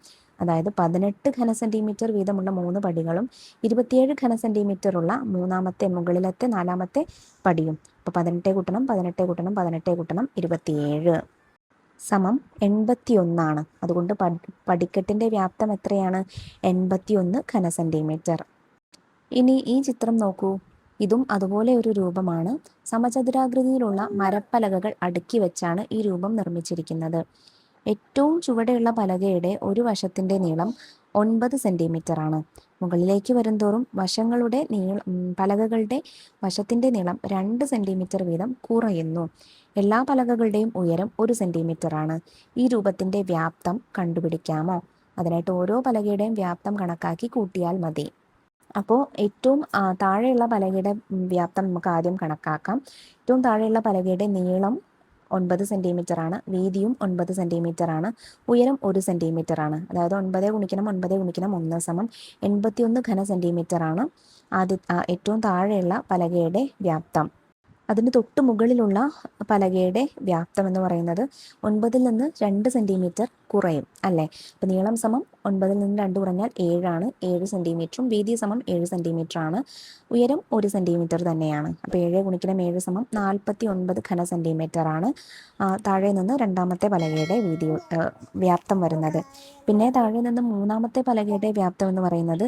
അതായത് 18 ഘന സെൻറ്റിമീറ്റർ വീതമുള്ള 3 പടികളും 27 ഘന സെൻറ്റിമീറ്റർ ഉള്ള മൂന്നാമത്തെ മുകളിലത്തെ 4ാമത്തെ പടിയും. അപ്പോൾ 18 കൂട്ടണം 18 കൂട്ടണം 18 കൂട്ടണം 27 സമം 81 ആണ്. അതുകൊണ്ട് പടിക്കെട്ടിൻ്റെ വ്യാപ്തം എത്രയാണ്? 81 ഘന സെൻറ്റിമീറ്റർ. ഇനി ഈ ചിത്രം നോക്കൂ. ഇതും അതുപോലെ ഒരു രൂപമാണ്. സമചതുരാകൃതിയിലുള്ള മരപ്പലകകൾ അടുക്കി വെച്ചാണ് ഈ രൂപം നിർമ്മിച്ചിരിക്കുന്നത്. ഏറ്റവും ചുവടെയുള്ള പലകയുടെ ഒരു വശത്തിൻ്റെ നീളം 9 സെൻറ്റിമീറ്റർ ആണ്. മുകളിലേക്ക് വരുംതോറും പലകകളുടെ വശത്തിൻ്റെ നീളം 2 സെൻറ്റിമീറ്റർ വീതം കുറയുന്നു. എല്ലാ പലകകളുടെയും ഉയരം 1 സെൻറ്റിമീറ്റർ ആണ്. ഈ രൂപത്തിൻ്റെ വ്യാപ്തം കണ്ടുപിടിക്കാമോ? അതിനായിട്ട് ഓരോ പലകയുടെയും വ്യാപ്തം കണക്കാക്കി കൂട്ടിയാൽ മതി. അപ്പോൾ ഏറ്റവും താഴെയുള്ള പലകയുടെ വ്യാപ്തം നമുക്ക് ആദ്യം കണക്കാക്കാം. ഏറ്റവും താഴെയുള്ള പലകയുടെ നീളം 9 സെൻറ്റിമീറ്റർ ആണ്. വീതിയും 9 സെൻറ്റിമീറ്റർ ആണ്. ഉയരം 1 സെൻറ്റിമീറ്റർ ആണ്. അതായത് 9 ഗുണിക്കണം 9 ഗുണിക്കണം 1 സമം 81 ഘന സെൻറ്റിമീറ്റർ ആണ് ഏറ്റവും താഴെയുള്ള പലകയുടെ വ്യാപ്തം. അതിന് തൊട്ട് മുകളിലുള്ള പലകയുടെ വ്യാപ്തം എന്ന് പറയുന്നത് 9-ൽ നിന്ന് 2 സെൻറ്റിമീറ്റർ കുറയും അല്ലേ. അപ്പോൾ നീളം സമം 9-ൽ നിന്ന് 2 കുറഞ്ഞാൽ 7 7 സെൻറ്റിമീറ്ററും വീതി സമം 7 സെൻറ്റിമീറ്റർ ആണ്. ഉയരം 1 സെൻറ്റിമീറ്റർ തന്നെയാണ്. അപ്പോൾ 7 ഗുണിക്കണം 7 സമം 49 ഘന സെൻറ്റിമീറ്റർ ആണ് താഴെ നിന്ന് രണ്ടാമത്തെ പലകയുടെ വ്യാപ്തം വരുന്നത്. പിന്നെ താഴെ നിന്ന് മൂന്നാമത്തെ പലകയുടെ വ്യാപ്തം എന്ന് പറയുന്നത്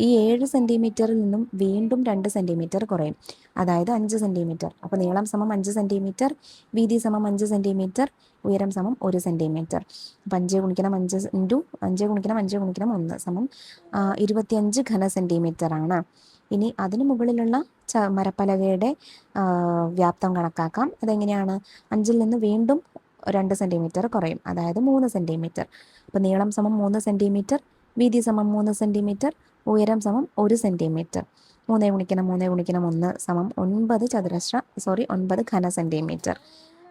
ഈ 7 സെൻറ്റിമീറ്ററിൽ നിന്നും വീണ്ടും 2 സെൻറ്റിമീറ്റർ കുറയും, അതായത് 5 സെൻറ്റിമീറ്റർ. അപ്പോൾ നീളം സമം 5 സെൻറ്റിമീറ്റർ, വീതി സമം 5 സെൻറ്റിമീറ്റർ, ഉയരം സമം 1 സെൻറ്റിമീറ്റർ. അപ്പം 5 ഗുണിക്കണം 5 ഇൻറ്റു 5 ഗുണിക്കണം 5 ഗുണിക്കണം 1 സമം 25 ഘന സെൻറ്റിമീറ്റർ ആണ്. ഇനി അതിന് മുകളിലുള്ള മരപ്പലകയുടെ വ്യാപ്തം കണക്കാക്കാം. അതെങ്ങനെയാണ്? 5-ൽ നിന്ന് വീണ്ടും 2 സെൻറ്റിമീറ്റർ കുറയും, അതായത് 3 സെൻറ്റിമീറ്റർ. അപ്പോൾ നീളം സമം 3 സെൻറ്റിമീറ്റർ, വീതി സമം 3 സെൻറ്റിമീറ്റർ, ഉയരം സമം 1 സെൻറ്റിമീറ്റർ. 3 ഗുണിക്കണം 3 ഗുണിക്കണം 1 സമം 9 ഘന സെൻറ്റിമീറ്റർ.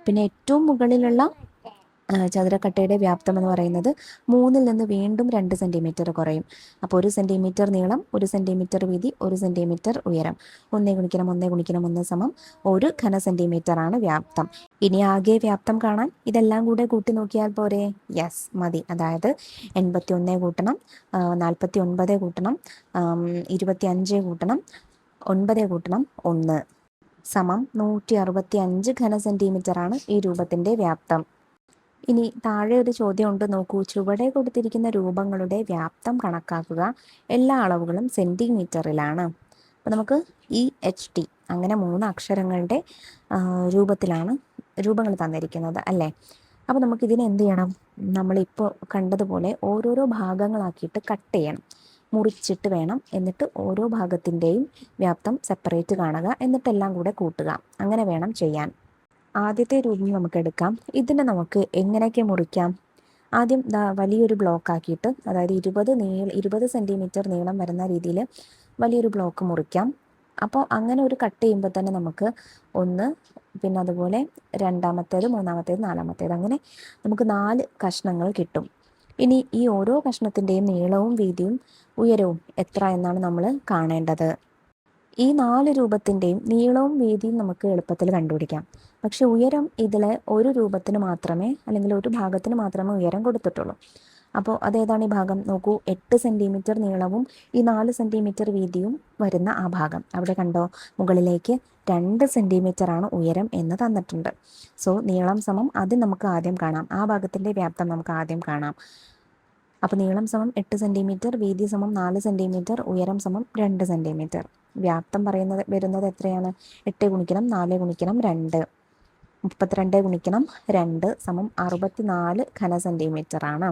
പിന്നെ ഏറ്റവും മുകളിലുള്ള ചതുരക്കട്ടയുടെ വ്യാപ്തം എന്ന് പറയുന്നത് 3-ൽ നിന്ന് വീണ്ടും 2 സെൻറ്റിമീറ്റർ കുറയും. അപ്പോൾ 1 സെൻറ്റിമീറ്റർ നീളം, 1 സെൻറ്റിമീറ്റർ വീതി, 1 സെൻറ്റിമീറ്റർ ഉയരം. 1 ഗുണിക്കണം 1 ഗുണിക്കണം 1 സമം 1 ഘന സെൻറ്റിമീറ്റർ ആണ് വ്യാപ്തം. ഇനി ആകെ വ്യാപ്തം കാണാൻ ഇതെല്ലാം കൂടെ കൂട്ടി നോക്കിയാൽ പോരെ? യെസ്, മതി. അതായത് 81 കൂട്ടണം 49 കൂട്ടണം 25 കൂട്ടണം 9 കൂട്ടണം 1 സമം 165 ഘന സെൻറ്റിമീറ്റർ ആണ് ഈ രൂപത്തിൻ്റെ വ്യാപ്തം. ഇനി താഴെ ഒരു ചോദ്യം ഉണ്ട്, നോക്കൂ. ചുവടെ കൊടുത്തിരിക്കുന്ന രൂപങ്ങളുടെ വ്യാപ്തം കണക്കാക്കുക. എല്ലാ അളവുകളും സെൻറ്റിമീറ്ററിലാണ്. അപ്പോൾ നമുക്ക് EHT അങ്ങനെ 3 അക്ഷരങ്ങളുടെ രൂപത്തിലാണ് രൂപങ്ങൾ തന്നിരിക്കുന്നത് അല്ലേ. അപ്പോൾ നമുക്കിതിനെ എന്ത് ചെയ്യണം? നമ്മളിപ്പോൾ കണ്ടതുപോലെ ഓരോരോ ഭാഗങ്ങളാക്കിയിട്ട് കട്ട് ചെയ്യണം, മുറിച്ചിട്ട് വേണം. എന്നിട്ട് ഓരോ ഭാഗത്തിൻ്റെയും വ്യാപ്തം സെപ്പറേറ്റ് കാണുക, എന്നിട്ടെല്ലാം കൂടെ കൂട്ടുക. അങ്ങനെ വേണം ചെയ്യാൻ. ആദ്യത്തെ രൂപം നമുക്ക് എടുക്കാം. ഇതിനെ നമുക്ക് എങ്ങനെയൊക്കെ മുറിക്കാം? ആദ്യം വലിയൊരു ബ്ലോക്ക് ആക്കിയിട്ട്, അതായത് 20 സെൻറ്റിമീറ്റർ നീളം വരുന്ന രീതിയിൽ വലിയൊരു ബ്ലോക്ക് മുറിക്കാം. അപ്പോൾ അങ്ങനെ ഒരു കട്ട് ചെയ്യുമ്പോൾ തന്നെ നമുക്ക് 1, പിന്നെ അതുപോലെ രണ്ടാമത്തേത്, മൂന്നാമത്തേത്, നാലാമത്തേത്, അങ്ങനെ നമുക്ക് 4 കഷ്ണങ്ങൾ കിട്ടും. ഇനി ഈ ഓരോ കഷ്ണത്തിൻ്റെയും നീളവും വീതിയും ഉയരവും എത്ര എന്നാണ് നമ്മൾ കാണേണ്ടത്. ഈ 4 രൂപത്തിൻ്റെയും നീളവും വീതിയും നമുക്ക് എളുപ്പത്തിൽ കണ്ടുപിടിക്കാം. പക്ഷെ ഉയരം ഇതിലെ ഒരു രൂപത്തിന് മാത്രമേ, അല്ലെങ്കിൽ ഒരു ഭാഗത്തിന് മാത്രമേ ഉയരം കൊടുത്തിട്ടുള്ളൂ. അപ്പോൾ അതേതാണ് ഈ ഭാഗം? നോക്കൂ, 8 സെൻറ്റിമീറ്റർ നീളവും ഈ 4 സെൻറ്റിമീറ്റർ വീതിയും വരുന്ന ആ ഭാഗം. അവിടെ കണ്ടോ, മുകളിലേക്ക് 2 സെൻറ്റിമീറ്റർ ആണ് ഉയരം എന്ന് തന്നിട്ടുണ്ട്. സോ നീളം സമം അത് നമുക്ക് ആദ്യം കാണാം. ആ ഭാഗത്തിൻ്റെ വ്യാപ്തം നമുക്ക് ആദ്യം കാണാം. അപ്പോൾ നീളം സമം 8 സെൻറ്റിമീറ്റർ, വീതി സമം 4 സെൻറ്റിമീറ്റർ, ഉയരം സമം 2 സെൻറ്റിമീറ്റർ. വ്യാപ്തം വരുന്നത് എത്രയാണ്? 8 ഗുണിക്കണം 4 ഗുണിക്കണം 2, 32 ഗുണിക്കണം 2 സമം 64 ഘന സെൻറ്റിമീറ്റർ ആണ്.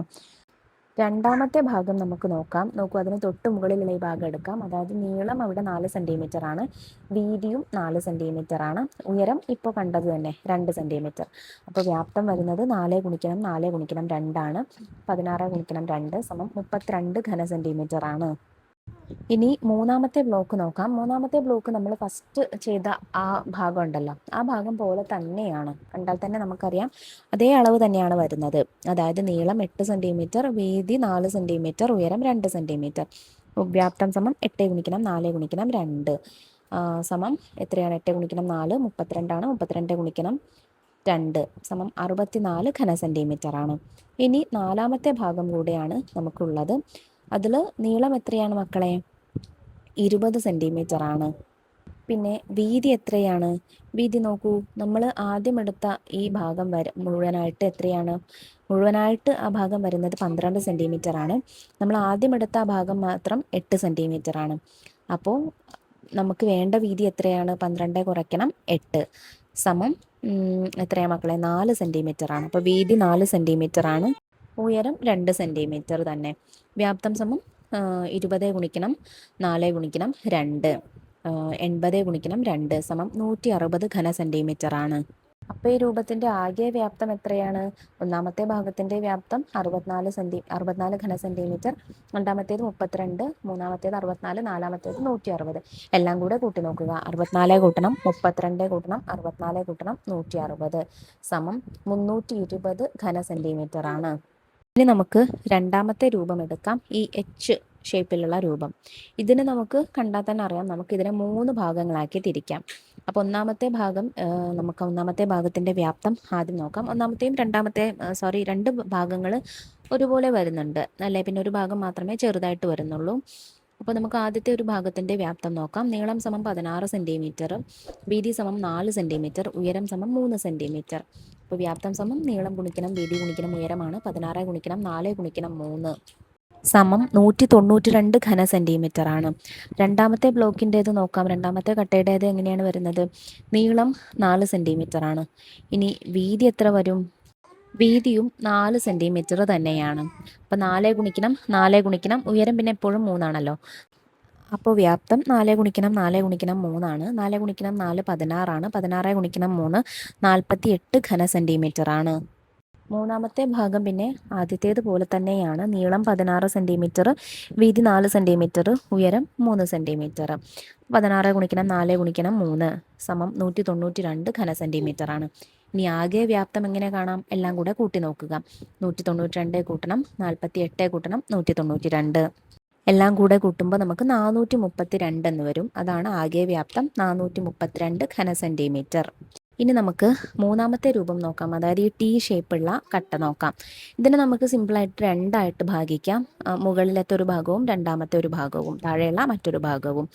രണ്ടാമത്തെ ഭാഗം നമുക്ക് നോക്കാം. നോക്കൂ, അതിന് തൊട്ട് മുകളിലുള്ള ഈ ഭാഗം എടുക്കാം. അതായത് നീളം അവിടെ 4 സെൻറ്റിമീറ്റർ ആണ്, വീതിയും 4 സെൻറ്റിമീറ്റർ ആണ്, ഉയരം ഇപ്പോൾ കണ്ടത് തന്നെ 2 സെൻറ്റിമീറ്റർ. അപ്പോൾ വ്യാപ്തം വരുന്നത് 4 ഗുണിക്കണം 4 ഗുണിക്കണം 2 ആണ്. 16 ഗുണിക്കണം 2 സമം 32 ഘന സെൻറ്റിമീറ്റർ ആണ്. ഇനി മൂന്നാമത്തെ ബ്ലോക്ക് നോക്കാം. മൂന്നാമത്തെ ബ്ലോക്ക് നമ്മൾ ഫസ്റ്റ് ചെയ്ത ആ ഭാഗം ഉണ്ടല്ലോ, ആ ഭാഗം പോലെ തന്നെയാണ്. കണ്ടാൽ തന്നെ നമുക്കറിയാം അതേ അളവ് തന്നെയാണ് വരുന്നത്. അതായത് നീളം 8 സെൻറ്റിമീറ്റർ, വീതി 4 സെൻറ്റിമീറ്റർ, ഉയരം 2 സെൻറ്റിമീറ്റർ. വ്യാപ്തം സമം 8 ഗുണിക്കണം 4 ഗുണിക്കണം 2 സമം എത്രയാണ്? 8 ഗുണിക്കണം 4 32 ആണ്. 32 ഗുണിക്കണം 2 സമം 64 ഘന സെൻറ്റിമീറ്റർ ആണ്. ഇനി നാലാമത്തെ ഭാഗം കൂടെയാണ് നമുക്കുള്ളത്. അതിൽ നീളം എത്രയാണ് മക്കളെ? 20 സെൻറ്റിമീറ്റർ ആണ്. പിന്നെ വീതി എത്രയാണ്? വീതി നോക്കൂ, നമ്മൾ ആദ്യം എടുത്ത ഈ ഭാഗം മുഴുവനായിട്ട് എത്രയാണ്? മുഴുവനായിട്ട് ആ ഭാഗം വരുന്നത് 12 സെൻറ്റിമീറ്റർ ആണ്. നമ്മൾ ആദ്യം എടുത്ത ആ ഭാഗം മാത്രം 8 സെൻറ്റിമീറ്റർ ആണ്. അപ്പോൾ നമുക്ക് വേണ്ട വീതി എത്രയാണ്? 12 കുറയ്ക്കണം 8 സമം എത്രയാണ് മക്കളെ? 4 സെൻറ്റിമീറ്റർ ആണ്. അപ്പോൾ വീതി 4 സെൻറ്റിമീറ്റർ ആണ്, ഉയരം 2 സെൻറ്റിമീറ്റർ തന്നെ. വ്യാപ്തം സമം 20 ഗുണിക്കണം 4 ഗുണിക്കണം 2, 80 ഗുണിക്കണം 2 സമം 160 ഘന സെൻറ്റിമീറ്റർ ആണ്. അപ്പോൾ ഈ രൂപത്തിൻ്റെ ആകെ വ്യാപ്തം എത്രയാണ്? ഒന്നാമത്തെ ഭാഗത്തിൻ്റെ വ്യാപ്തം 64 ഘന സെൻറ്റിമീറ്റർ, രണ്ടാമത്തേത് 32, മൂന്നാമത്തേത് 64, നാലാമത്തേത് 160. എല്ലാം കൂടെ കൂട്ടി നോക്കുക. 64 കൂട്ടണം 32 കൂട്ടണം 64 കൂട്ടണം 160 സമം 320 ഘന സെൻറ്റിമീറ്റർ ആണ്. ഇനി നമുക്ക് രണ്ടാമത്തെ രൂപം എടുക്കാം, ഈ H ഷേപ്പിലുള്ള രൂപം. ഇതിന് നമുക്ക് കണ്ടാൽ തന്നെ അറിയാം, നമുക്കിതിനെ 3 ഭാഗങ്ങളാക്കി തിരിക്കാം. അപ്പോൾ ഒന്നാമത്തെ ഭാഗം നമുക്ക് ഒന്നാമത്തെ ഭാഗത്തിൻ്റെ വ്യാപ്തം ആദ്യം നോക്കാം. ഒന്നാമത്തെയും രണ്ട് ഭാഗങ്ങൾ ഒരുപോലെ വരുന്നുണ്ട് അല്ലേ, പിന്നെ ഒരു ഭാഗം മാത്രമേ ചെറുതായിട്ട് വരുന്നുള്ളൂ. അപ്പോൾ നമുക്ക് ആദ്യത്തെ ഒരു ഭാഗത്തിൻ്റെ വ്യാപ്തം നോക്കാം. നീളം സമം 16 സെൻറ്റിമീറ്റർ, വീതി സമം 4 സെൻറ്റിമീറ്റർ, ഉയരം സമം 3 സെൻറ്റിമീറ്റർ. അപ്പോൾ വ്യാപ്തം സമം നീളം ഗുണിക്കണം വീതി ഗുണിക്കണം ഉയരമാണ്. 16 ഗുണിക്കണം 4 ഗുണിക്കണം 3 സമം 192 ഘന സെൻറ്റിമീറ്റർ ആണ്. രണ്ടാമത്തെ ബ്ലോക്കിൻ്റേത് നോക്കാം. രണ്ടാമത്തെ കട്ടയുടേത് എങ്ങനെയാണ് വരുന്നത്? നീളം 4 സെൻറ്റിമീറ്റർ ആണ്. ഇനി വീതി എത്ര വരും? വീതിയും 4 സെൻറ്റിമീറ്റർ തന്നെയാണ്. അപ്പോൾ 4 ഗുണിക്കണം ഉയരം പിന്നെ എപ്പോഴും 3 അപ്പോൾ വ്യാപ്തം 4 ഗുണിക്കണം 4 ഗുണിക്കണം 3 4 ഗുണിക്കണം 4 16 16 ഗുണിക്കണം 3 48 ഘന സെൻറ്റിമീറ്റർ ആണ്. മൂന്നാമത്തെ ഭാഗം പിന്നെ ആദ്യത്തേത് പോലെ തന്നെയാണ്. നീളം 16 സെൻറ്റിമീറ്റർ, വീതി 4 സെൻറ്റിമീറ്റർ, ഉയരം 3 സെൻറ്റിമീറ്റർ. 16 ഗുണിക്കണം 4 ഗുണിക്കണം 3 സമം 192 ഘന സെൻറ്റിമീറ്റർ ആണ്. ഇനി ആകെ വ്യാപ്തം എങ്ങനെ കാണാം? എല്ലാം കൂടെ കൂട്ടി നോക്കുക. 192 കൂട്ടണം 48 കൂട്ടണം 192, എല്ലാം കൂടെ കൂട്ടുമ്പോൾ നമുക്ക് 432 എന്ന് വരും. അതാണ് ആകെ വ്യാപ്തം, 432 ഘന സെൻറ്റിമീറ്റർ. ഇനി നമുക്ക് മൂന്നാമത്തെ രൂപം നോക്കാം, അതായത് ഈ ടി ഷേപ്പുള്ള കട്ട നോക്കാം. ഇതിനെ നമുക്ക് സിമ്പിളായിട്ട് രണ്ടായിട്ട് ഭാഗിക്കാം. മുകളിലത്തെ ഒരു ഭാഗവും രണ്ടാമത്തെ ഒരു ഭാഗവും, താഴെയുള്ള മറ്റൊരു ഭാഗവും.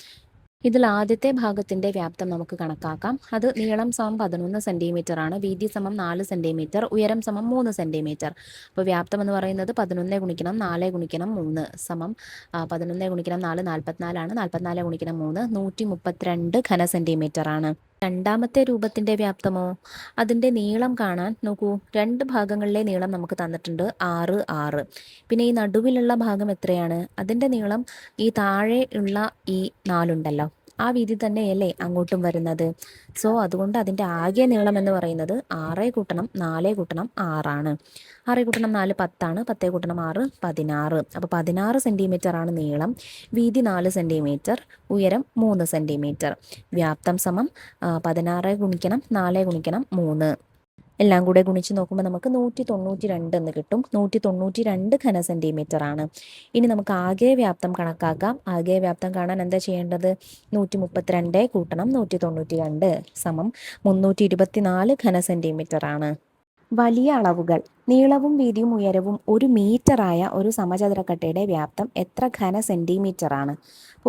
ഇതിൽ ആദ്യത്തെ ഭാഗത്തിൻ്റെ വ്യാപ്തം നമുക്ക് കണക്കാക്കാം. അത് നീളം സമം 11 സെൻറ്റിമീറ്റർ ആണ്, വീതി സമം 4 സെൻറ്റിമീറ്റർ, ഉയരം സമം 3 സെൻറ്റിമീറ്റർ. അപ്പോൾ വ്യാപ്തം എന്ന് പറയുന്നത് 11 ഗുണിക്കണം 4 ഗുണിക്കണം 3 സമം 11 ഗുണിക്കണം 4 44 ആണ്, 44 ഗുണിക്കണം 3 132 ഘന സെൻറ്റിമീറ്റർ ആണ്. രണ്ടാമത്തെ രൂപത്തിൻ്റെ വ്യാപ്തമോ? അതിൻ്റെ നീളം കാണാൻ നോക്കൂ. രണ്ട് ഭാഗങ്ങളിലെ നീളം നമുക്ക് തന്നിട്ടുണ്ട് 6 6. പിന്നെ ഈ നടുവിലുള്ള ഭാഗം എത്രയാണ്? അതിൻ്റെ നീളം ഈ താഴെ ഉള്ള ഈ 4 ഉണ്ടല്ലോ, ആ വീതി തന്നെയല്ലേ അങ്ങോട്ടും വരുന്നത്. സോ അതുകൊണ്ട് അതിൻ്റെ ആകെ നീളം എന്ന് പറയുന്നത് 6 കൂട്ടണം 4 കൂട്ടണം 6 ആണ്. 6 കൂട്ടണം 4 10 ആണ്, 10 കൂട്ടണം 6 16. അപ്പോൾ 16 സെൻറ്റിമീറ്റർ ആണ് നീളം, വീതി 4 സെൻറ്റിമീറ്റർ, ഉയരം 3 സെൻറ്റിമീറ്റർ. വ്യാപ്തം സമം 16 ഗുണിക്കണം 4 ഗുണിക്കണം 3, എല്ലാം കൂടെ ഗുണിച്ച് നോക്കുമ്പോൾ നമുക്ക് 192 എന്ന് കിട്ടും. 192 ഘന സെൻറ്റിമീറ്റർ ആണ്. ഇനി നമുക്ക് ആകെ വ്യാപ്തം കണക്കാക്കാം. ആകെ വ്യാപ്തം കാണാൻ എന്താ ചെയ്യേണ്ടത്? 132 കൂട്ടണം 192 സമം 324 ഘന സെൻറ്റിമീറ്റർ ആണ്. വലിയ അളവുകൾ. നീളവും വീതിയും ഉയരവും 1 മീറ്ററായ ഒരു സമചതുരക്കട്ടയുടെ വ്യാപ്തം എത്ര ഘന സെൻറ്റിമീറ്റർ ആണ്?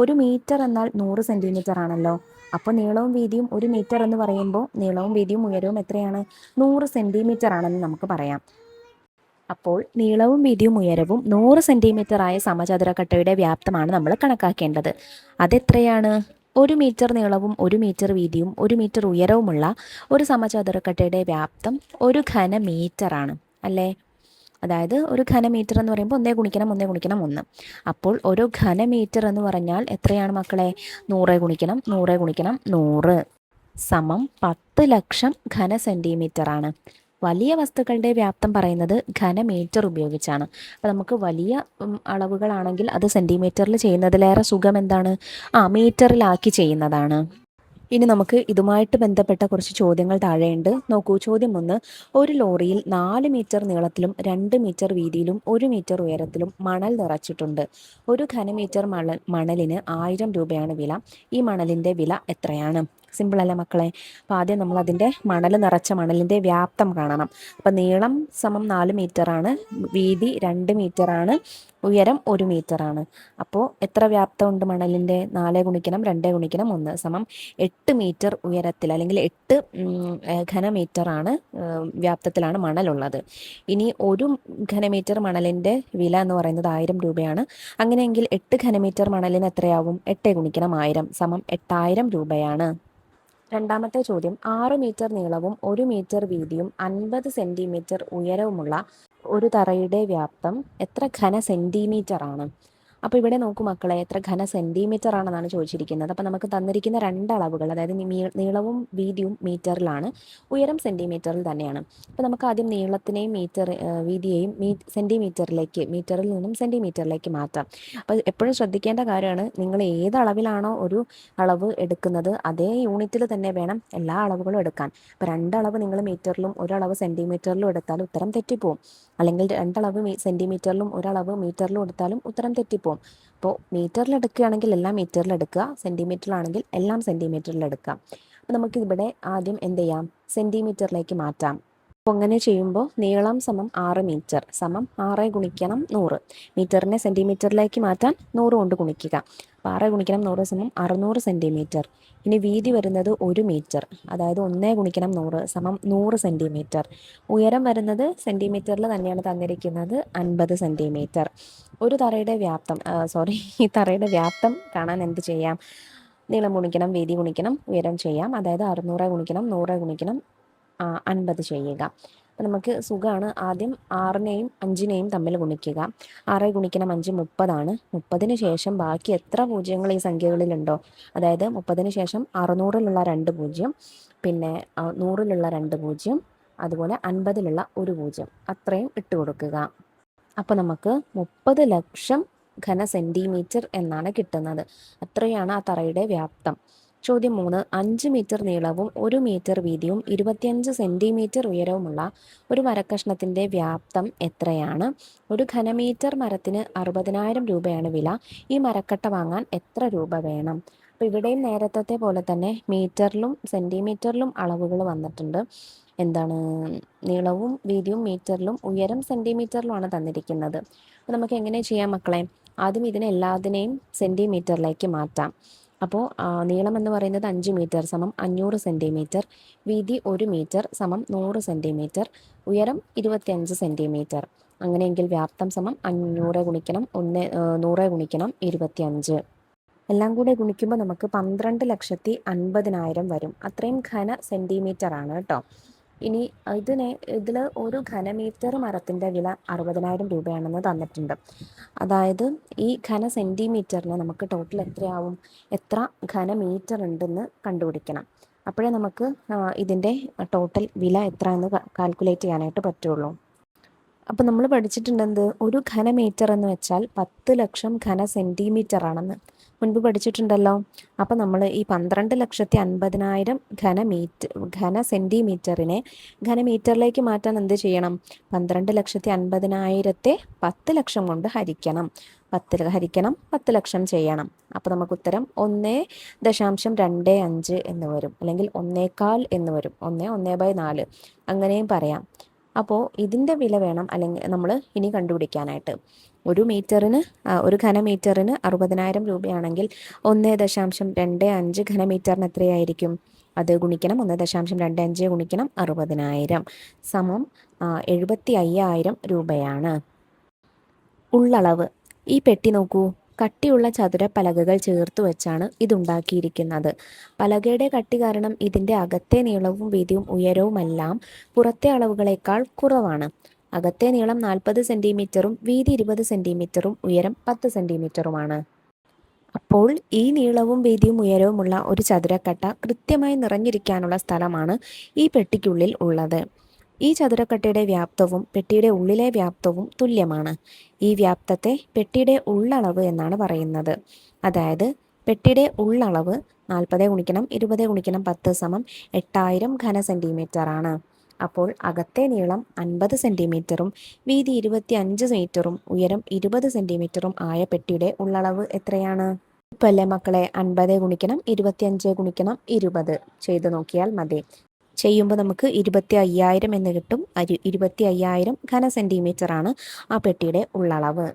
1 മീറ്റർ എന്നാൽ 100 സെൻറ്റിമീറ്റർ ആണല്ലോ. അപ്പോൾ നീളവും വീതിയും 1 മീറ്റർ എന്ന് പറയുമ്പോൾ നീളവും വീതിയും ഉയരവും എത്രയാണ്? 100 സെൻറ്റിമീറ്റർ ആണെന്ന് നമുക്ക് പറയാം. അപ്പോൾ നീളവും വീതിയും ഉയരവും 100 സെൻറ്റിമീറ്റർ ആയ സമചതുരക്കട്ടയുടെ വ്യാപ്തമാണ് നമ്മൾ കണക്കാക്കേണ്ടത്. അതെത്രയാണ്? 1 മീറ്റർ നീളവും 1 മീറ്റർ വീതിയും 1 മീറ്റർ ഉയരവുമുള്ള ഒരു സമചതുരക്കട്ടയുടെ വ്യാപ്തം 1 ഘന മീറ്റർ ആണ് അല്ലേ? അതായത് ഒരു ഘനമീറ്റർ എന്ന് പറയുമ്പോൾ 1 ഗുണിക്കണം 1 ഗുണിക്കണം 1. അപ്പോൾ ഒരു ഘനമീറ്റർ എന്ന് പറഞ്ഞാൽ എത്രയാണ് മക്കളെ? 100 ഗുണിക്കണം 100 ഗുണിക്കണം 100 സമം 10 ലക്ഷം ഘന സെൻറ്റിമീറ്റർ ആണ്. വലിയ വസ്തുക്കളുടെ വ്യാപ്തം പറയുന്നത് ഘനമീറ്റർ ഉപയോഗിച്ചാണ്. അപ്പോൾ നമുക്ക് വലിയ അളവുകളാണെങ്കിൽ അത് സെൻറ്റിമീറ്ററിൽ ചെയ്യുന്നതിലേറെ സുഖം എന്താണ്? മീറ്ററിലാക്കി ചെയ്യുന്നതാണ്. ഇനി നമുക്ക് ഇതുമായിട്ട് ബന്ധപ്പെട്ട കുറച്ച് ചോദ്യങ്ങൾ താഴെയുണ്ട്. നോക്കൂ, ചോദ്യം 1. ഒരു ലോറിയിൽ 4 മീറ്റർ നീളത്തിലും 2 മീറ്റർ വീതിയിലും 1 മീറ്റർ ഉയരത്തിലും മണൽ നിറച്ചിട്ടുണ്ട്. ഒരു ഘനമീറ്റർ മണലിന് 1000 രൂപയാണ് വില. ഈ മണലിൻ്റെ വില എത്രയാണ്? സിമ്പിൾ അല്ലേ മക്കളെ? അപ്പോൾ ആദ്യം നമ്മൾ അതിൻ്റെ നിറച്ച മണലിൻ്റെ വ്യാപ്തം കാണണം. അപ്പോൾ നീളം സമം 4 മീറ്റർ ആണ്, വീതി 2 മീറ്റർ ആണ്, ഉയരം 1 മീറ്റർ ആണ്. അപ്പോൾ എത്ര വ്യാപ്തം ഉണ്ട് മണലിൻ്റെ? 4 ഗുണിക്കണം 2 ഗുണിക്കണം 1 സമം 8 മീറ്റർ ഉയരത്തിൽ, അല്ലെങ്കിൽ 8 ഘനമീറ്റർ ആണ് വ്യാപ്തത്തിലാണ് മണലുള്ളത്. ഇനി 1 ഘനമീറ്റർ മണലിൻ്റെ വില എന്ന് പറയുന്നത് 1000 രൂപയാണ്. അങ്ങനെയെങ്കിൽ 8 ഘനമീറ്റർ മണലിന് എത്രയാവും? 8 ഗുണിക്കണം 1000 സമം 8000 രൂപയാണ്. രണ്ടാമത്തെ ചോദ്യം. 6 മീറ്റർ നീളവും 1 മീറ്റർ വീതിയും 50 സെൻറ്റിമീറ്റർ ഉയരവുമുള്ള ഒരു തറയുടെ വ്യാപ്തം എത്ര ഘന സെൻറ്റിമീറ്റർ ആണ്? അപ്പോൾ ഇവിടെ നോക്കൂ മക്കളെ, എത്ര ഘന സെൻറ്റിമീറ്റർ ആണെന്നാണ് ചോദിച്ചിരിക്കുന്നത്. അപ്പോൾ നമുക്ക് തന്നിരിക്കുന്ന രണ്ട് അളവുകൾ, അതായത് നീളവും വീതിയും മീറ്ററിലാണ്, ഉയരം സെൻറ്റിമീറ്ററിൽ തന്നെയാണ്. അപ്പോൾ നമുക്ക് ആദ്യം നീളത്തിനെയും വീതിയെയും മീറ്ററിൽ നിന്നും സെൻറ്റിമീറ്ററിലേക്ക് മാറ്റാം. അപ്പോൾ എപ്പോഴും ശ്രദ്ധിക്കേണ്ട കാര്യമാണ്, നിങ്ങൾ ഏത് അളവിലാണോ ഒരു അളവ് എടുക്കുന്നത് അതേ യൂണിറ്റിൽ തന്നെ വേണം എല്ലാ അളവുകളും എടുക്കാൻ. അപ്പോൾ രണ്ടളവ് നിങ്ങൾ മീറ്ററിലും ഒരളവ് സെൻറ്റിമീറ്ററിലും എടുത്താൽ ഉത്തരം തെറ്റിപ്പോവും. അല്ലെങ്കിൽ രണ്ടളവ് സെൻറ്റിമീറ്ററിലും ഒരളവ് മീറ്ററിലും എടുത്താലും ഉത്തരം തെറ്റിപ്പോവും. അപ്പോൾ മീറ്ററിൽ എടുക്കുകയാണെങ്കിൽ എല്ലാം മീറ്ററിൽ എടുക്കുക, സെൻറ്റിമീറ്ററിലാണെങ്കിൽ എല്ലാം സെൻറ്റിമീറ്ററിൽ എടുക്കുക. അപ്പോൾ നമുക്കിവിടെ ആദ്യം എന്ത് ചെയ്യാം, സെൻറ്റിമീറ്ററിലേക്ക് മാറ്റാം. അപ്പോൾ അങ്ങനെ ചെയ്യുമ്പോൾ നീളം സമം 6 മീറ്റർ സമം 6 ഗുണിക്കണം 100. മീറ്ററിനെ സെൻറ്റിമീറ്ററിലേക്ക് മാറ്റാൻ 100 കൊണ്ട് ഗുണിക്കുക. അപ്പോൾ 6 ഗുണിക്കണം 100 സമം 600 സെൻറ്റിമീറ്റർ. ഇനി വീതി വരുന്നത് 1 മീറ്റർ, അതായത് 1 ഗുണിക്കണം 100 സമം 100 സെൻറ്റിമീറ്റർ. ഉയരം വരുന്നത് സെൻറ്റിമീറ്ററിൽ തന്നെയാണ് തന്നിരിക്കുന്നത്, 50 സെൻറ്റിമീറ്റർ. ഒരു തറയുടെ വ്യാപ്തം ഈ തറയുടെ വ്യാപ്തം കാണാൻ എന്ത് ചെയ്യാം, നീളം ഗുണിക്കണം വീതി ഗുണിക്കണം ഉയരം ചെയ്യാം. അതായത് 600 ഗുണിക്കണം 100 ഗുണിക്കണം 50 ചെയ്യുക. അപ്പോൾ നമുക്ക് സുഖമാണ്. ആദ്യം 6നെയും 5നെയും തമ്മിൽ ഗുണിക്കുക. 6 ഗുണിക്കണം 5 30 ആണ്. 30-ന് ശേഷം ബാക്കി എത്ര പൂജ്യങ്ങൾ ഈ സംഖ്യകളിലുണ്ടോ, അതായത് 30-ന് ശേഷം 600-ലുള്ള 2 പൂജ്യം, പിന്നെ 100-ലുള്ള 2 പൂജ്യം, അതുപോലെ 50-ലുള്ള 1 പൂജ്യം, അത്രയും ഇട്ട് കൊടുക്കുക. അപ്പോൾ നമുക്ക് 30 ലക്ഷം ഘന സെൻറ്റിമീറ്റർ എന്നാണ് കിട്ടുന്നത്. അത്രയാണ് ആ തറയുടെ വ്യാപ്തം. ചോദ്യം 3. 5 മീറ്റർ നീളവും 1 മീറ്റർ വീതിയും 25 സെൻറ്റിമീറ്റർ ഉയരവുമുള്ള ഒരു മരക്കഷ്ണത്തിൻ്റെ വ്യാപ്തം എത്രയാണ്? ഒരു ഘനമീറ്റർ മരത്തിന് 60,000 രൂപയാണ് വില. ഈ മരക്കട്ട വാങ്ങാൻ എത്ര രൂപ വേണം? അപ്പോൾ ഇവിടെയും നേരത്തെ പോലെ തന്നെ മീറ്ററിലും സെൻറ്റിമീറ്ററിലും അളവുകൾ വന്നിട്ടുണ്ട്. എന്താണ്, നീളവും വീതിയും മീറ്ററിലും ഉയരം സെൻറ്റിമീറ്ററിലുമാണ് തന്നിരിക്കുന്നത്. അപ്പോൾ നമുക്ക് എങ്ങനെ ചെയ്യാം മക്കളെ? ആദ്യം ഇതിനെ എല്ലാത്തിനെയും സെൻറ്റിമീറ്ററിലേക്ക് മാറ്റാം. അപ്പോൾ നീളം എന്ന് പറയുന്നത് 5 മീറ്റർ സമം 500 സെൻറ്റിമീറ്റർ, വീതി 1 മീറ്റർ സമം 100 സെൻറ്റിമീറ്റർ, ഉയരം 25 സെൻറ്റിമീറ്റർ. അങ്ങനെയെങ്കിൽ വ്യാപ്തം സമം 500 ഗുണിക്കണം 100 ഗുണിക്കണം 25. എല്ലാം കൂടെ ഗുണിക്കുമ്പോൾ നമുക്ക് 12,50,000 വരും. അത്രയും ഘന സെൻറ്റിമീറ്റർ ആണ് കേട്ടോ. ഇനി ഇതിൽ ഒരു ഘനമീറ്റർ മരത്തിൻ്റെ വില 60,000 രൂപയാണെന്ന് തന്നിട്ടുണ്ട്. അതായത് ഈ ഘന സെൻറ്റിമീറ്ററിന് നമുക്ക് ടോട്ടൽ എത്രയാവും, എത്ര ഘനമീറ്റർ ഉണ്ടെന്ന് കണ്ടുപിടിക്കണം. അപ്പോഴേ നമുക്ക് ഇതിൻ്റെ ടോട്ടൽ വില എത്ര എന്ന് കാൽക്കുലേറ്റ് ചെയ്യാനായിട്ട് പറ്റുള്ളൂ. അപ്പോൾ നമ്മൾ പഠിച്ചിട്ടുണ്ടെന്ത്, ഒരു ഘനമീറ്റർ എന്ന് വെച്ചാൽ 10 ലക്ഷം ഘന സെൻറ്റിമീറ്റർ ആണെന്ന് മുൻപ് പഠിച്ചിട്ടുണ്ടല്ലോ. അപ്പോൾ നമ്മൾ ഈ 12,50,000 ഘന സെൻറ്റിമീറ്ററിനെ ഘനമീറ്ററിലേക്ക് മാറ്റാൻ എന്ത് ചെയ്യണം? 12,50,000-ത്തെ 10 ലക്ഷം കൊണ്ട് ഹരിക്കണം. 10 ലക്ഷം ചെയ്യണം. അപ്പോൾ നമുക്ക് ഉത്തരം 1.25 എന്ന് വരും, അല്ലെങ്കിൽ 1/4 എന്ന് വരും. 1/4 അങ്ങനെയും പറയാം. അപ്പോൾ ഇതിൻ്റെ വില വേണം അല്ലെങ്കിൽ നമ്മൾ ഇനി കണ്ടുപിടിക്കാനായിട്ട്. ഒരു ഘനമീറ്ററിന് 60,000 രൂപയാണെങ്കിൽ 1.25 ഘനമീറ്ററിന് എത്രയായിരിക്കും? അത് ഗുണിക്കണം 1.25 ഗുണിക്കണം 60,000 സമം 75,000 രൂപയാണ്. ഉള്ളളവ്. ഈ പെട്ടി നോക്കൂ. കട്ടിയുള്ള ചതുര പലകകൾ ചേർത്ത് വെച്ചാണ് ഇതുണ്ടാക്കിയിരിക്കുന്നത്. പലകയുടെ കട്ടി കാരണം ഇതിൻ്റെ അകത്തെ നീളവും വീതിയും ഉയരവുമെല്ലാം പുറത്തെ അളവുകളേക്കാൾ കുറവാണ്. അകത്തെ നീളം 40 സെൻറ്റിമീറ്ററും വീതി 20 സെൻറ്റിമീറ്ററും ഉയരം 10 സെൻറ്റിമീറ്ററുമാണ്. അപ്പോൾ ഈ നീളവും വീതിയും ഉയരവുമുള്ള ഒരു ചതുരക്കട്ട കൃത്യമായി നിറഞ്ഞിരിക്കാനുള്ള സ്ഥലമാണ് ഈ പെട്ടിക്കുള്ളിൽ ഉള്ളത്. ഈ ചതുരക്കട്ടയുടെ വ്യാപ്തവും പെട്ടിയുടെ ഉള്ളിലെ വ്യാപ്തവും തുല്യമാണ്. ഈ വ്യാപ്തത്തെ പെട്ടിയുടെ ഉള്ളളവ് എന്നാണ് പറയുന്നത്. അതായത് പെട്ടിയുടെ ഉള്ളളവ് 40 ഗുണിക്കണം 20 ഗുണിക്കണം 10 സമം 8000 ഘന സെൻറ്റിമീറ്റർ ആണ്. അപ്പോൾ അകത്തെ നീളം 50 സെൻറ്റിമീറ്ററും വീതി 25 മീറ്ററും ഉയരം 20 സെൻറ്റിമീറ്ററും ആയ പെട്ടിയുടെ ഉള്ളളവ് എത്രയാണ്? ഇപ്പോൾ അല്ലേ മക്കളെ 50 ഗുണിക്കണം 25 ഗുണിക്കണം 20 ചെയ്ത് നോക്കിയാൽ മതി. ചെയ്യുമ്പോൾ നമുക്ക് 25,000 എന്ന് കിട്ടും. 25,000 ഘന സെൻറ്റിമീറ്റർ ആണ് ആ പെട്ടിയുടെ ഉള്ളളവ്.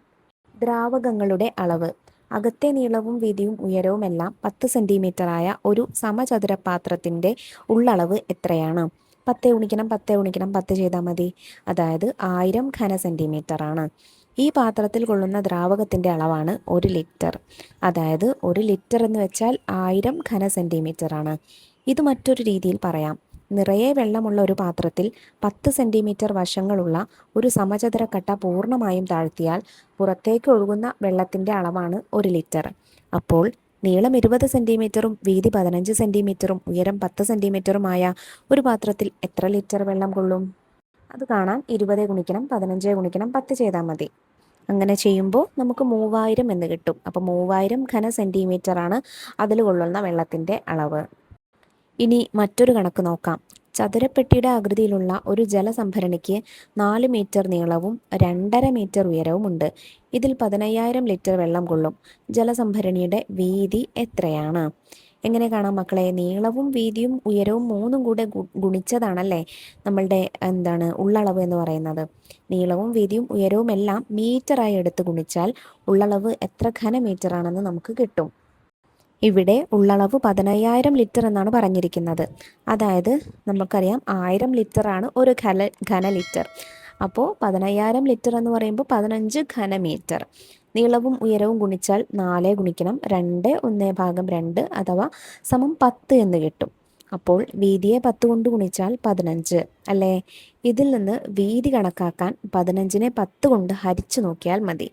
ദ്രാവകങ്ങളുടെ അളവ്. അകത്തെ നീളവും വീതിയും ഉയരവും എല്ലാം 10 സെൻറ്റിമീറ്ററായ ഒരു സമചതുര പാത്രത്തിൻ്റെ ഉള്ളളവ് എത്രയാണ്? 10 ഗുണിക്കണം 10 ഗുണിക്കണം 10 ചെയ്താൽ മതി. അതായത് 1000 ഘന സെൻറ്റിമീറ്റർ ആണ്. ഈ പാത്രത്തിൽ കൊള്ളുന്ന ദ്രാവകത്തിൻ്റെ അളവാണ് 1 ലിറ്റർ. അതായത് 1 ലിറ്റർ എന്ന് വെച്ചാൽ 1000 ഘന സെൻറ്റിമീറ്റർ ആണ്. ഇത് മറ്റൊരു രീതിയിൽ പറയാം. നിറയെ വെള്ളമുള്ള ഒരു പാത്രത്തിൽ 10 സെൻറ്റിമീറ്റർ വശങ്ങളുള്ള ഒരു സമചതുരക്കട്ട പൂർണ്ണമായും താഴ്ത്തിയാൽ പുറത്തേക്ക് ഒഴുകുന്ന വെള്ളത്തിൻ്റെ അളവാണ് 1 ലിറ്റർ. അപ്പോൾ നീളം 20 സെൻറ്റിമീറ്ററും വീതി 15 സെൻറ്റിമീറ്ററും ഉയരം 10 സെൻറ്റിമീറ്ററുമായ ഒരു പാത്രത്തിൽ എത്ര ലിറ്റർ വെള്ളം കൊള്ളും? അത് കാണാൻ 20 ഗുണിക്കണം 15 ഗുണിക്കണം 10 ചെയ്താൽ മതി. അങ്ങനെ ചെയ്യുമ്പോൾ നമുക്ക് 3000 എന്ന് കിട്ടും. അപ്പോൾ 3000 ഘന സെൻറ്റിമീറ്റർ ആണ് അതിൽ കൊള്ളുന്ന വെള്ളത്തിൻ്റെ അളവ്. ഇനി മറ്റൊരു കണക്ക് നോക്കാം. ചതുരപ്പെട്ടിയുടെ ആകൃതിയിലുള്ള ഒരു ജലസംഭരണിക്ക് 4 മീറ്റർ നീളവും 2.5 മീറ്റർ ഉയരവും ഉണ്ട്. ഇതിൽ 15,000 ലിറ്റർ വെള്ളം കൊള്ളും. ജലസംഭരണിയുടെ വീതി എത്രയാണ്? എങ്ങനെ കാണാം മക്കളെ? നീളവും വീതിയും ഉയരവും മൂന്നും കൂടെ ഗുണിച്ചതാണല്ലേ നമ്മളുടെ ഉള്ളളവ് എന്ന് പറയുന്നത്. നീളവും വീതിയും ഉയരവും എല്ലാം മീറ്ററായി എടുത്ത് ഗുണിച്ചാൽ ഉള്ളളവ് എത്ര ഘനമീറ്റർ ആണെന്ന് നമുക്ക് കിട്ടും. ഇവിടെ ഉള്ളളവ് 15,000 ലിറ്റർ എന്നാണ് പറഞ്ഞിരിക്കുന്നത്. അതായത് നമുക്കറിയാം 1000 ലിറ്റർ ആണ് ഒരു ഘന ലിറ്റർ. അപ്പോൾ 15,000 ലിറ്റർ എന്ന് പറയുമ്പോൾ 15 ഘനമീറ്റർ. നീളവും ഉയരവും ഗുണിച്ചാൽ 4 ഗുണിക്കണം 2 1/2 അഥവാ സമം 10 എന്ന് കിട്ടും. അപ്പോൾ വീതിയെ 10 കൊണ്ട് ഗുണിച്ചാൽ 15 അല്ലേ? ഇതിൽ നിന്ന് വീതി കണക്കാക്കാൻ 15നെ 10 കൊണ്ട് ഹരിച്ചു നോക്കിയാൽ മതി.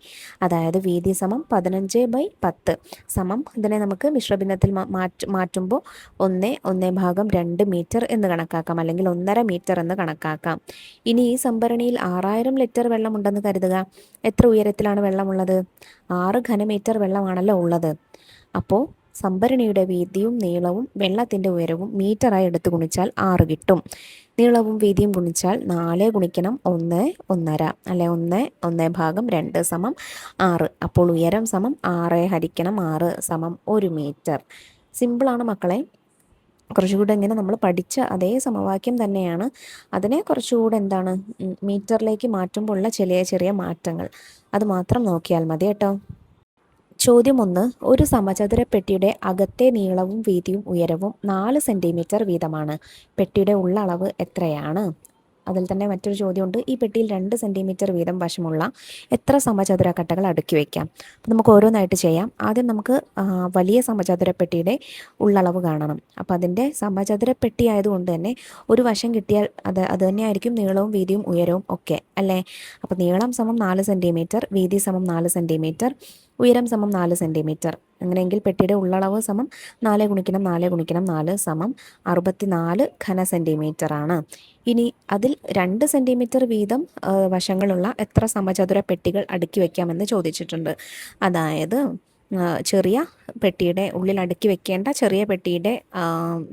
അതായത് വീതി സമം 15/10 സമം, ഇതിനെ നമുക്ക് മിശ്രഭിന്നത്തിൽ മാറ്റുമ്പോൾ 1/2 മീറ്റർ എന്ന് കണക്കാക്കാം, അല്ലെങ്കിൽ 1.5 മീറ്റർ എന്ന് കണക്കാക്കാം. ഇനി ഈ സംഭരണിയിൽ 6000 ലിറ്റർ വെള്ളമുണ്ടെന്ന് കരുതുക. എത്ര ഉയരത്തിലാണ് വെള്ളമുള്ളത്? 6 ഘനമീറ്റർ വെള്ളമാണല്ലോ ഉള്ളത്. അപ്പോൾ സംഭരണിയുടെ വീതിയും നീളവും വെള്ളത്തിൻ്റെ ഉയരവും മീറ്ററായി എടുത്ത് ഗുണിച്ചാൽ 6 കിട്ടും. നീളവും വീതിയും ഗുണിച്ചാൽ 4 ഗുണിക്കണം 1 1.5 അല്ലെ 1/2 സമം 6. അപ്പോൾ ഉയരം സമം 6 ഹരിക്കണം 6 സമം 1 മീറ്റർ. സിമ്പിളാണ് മക്കളെ. കുറച്ചുകൂടെ ഇങ്ങനെ നമ്മൾ പഠിച്ച അതേ സമവാക്യം തന്നെയാണ്. അതിനെ കുറച്ചുകൂടെ മീറ്ററിലേക്ക് മാറ്റുമ്പോൾ ഉള്ള ചെറിയ ചെറിയ മാറ്റങ്ങൾ അത് മാത്രം നോക്കിയാൽ മതി കേട്ടോ. ചോദ്യം 1. ഒരു സമചതുര പെട്ടിയുടെ അകത്തെ നീളവും വീതിയും ഉയരവും 4 സെൻറ്റിമീറ്റർ വീതമാണ്. പെട്ടിയുടെ ഉള്ളളവ് എത്രയാണ്? അതിൽ തന്നെ മറ്റൊരു ചോദ്യമുണ്ട്. ഈ പെട്ടിയിൽ 2 സെൻറ്റിമീറ്റർ വീതം വശമുള്ള എത്ര സമചതുര കട്ടകൾ അടുക്കി വയ്ക്കാം? അപ്പോൾ നമുക്ക് ഓരോന്നായിട്ട് ചെയ്യാം. ആദ്യം നമുക്ക് വലിയ സമചതുര പെട്ടിയുടെ ഉള്ളളവ് കാണണം. അപ്പോൾ അതിൻ്റെ സമചതുര പെട്ടി ആയതുകൊണ്ട് തന്നെ ഒരു വശം കിട്ടിയാൽ അത് തന്നെയായിരിക്കും നീളവും വീതിയും ഉയരവും ഒക്കെ അല്ലേ? അപ്പോൾ നീളം സമം 4 സെൻറ്റിമീറ്റർ, വീതി സമം 4 സെൻറ്റിമീറ്റർ, ഉയരം സമം 4 സെൻറ്റിമീറ്റർ. അങ്ങനെയെങ്കിൽ പെട്ടിയുടെ ഉള്ളളവ് സമം 4 ഗുണിക്കണം 4 ഗുണിക്കണം 4 സമം 64 ഘന സെൻറ്റിമീറ്റർ ആണ്. ഇനി അതിൽ 2 സെൻറ്റിമീറ്റർ വീതം വശങ്ങളുള്ള എത്ര സമചതുര പെട്ടികൾ അടുക്കി വയ്ക്കാമെന്ന് ചോദിച്ചിട്ടുണ്ട്. അതായത് ചെറിയ പെട്ടിയുടെ ഉള്ളിൽ അടുക്കി വെക്കേണ്ട ചെറിയ പെട്ടിയുടെ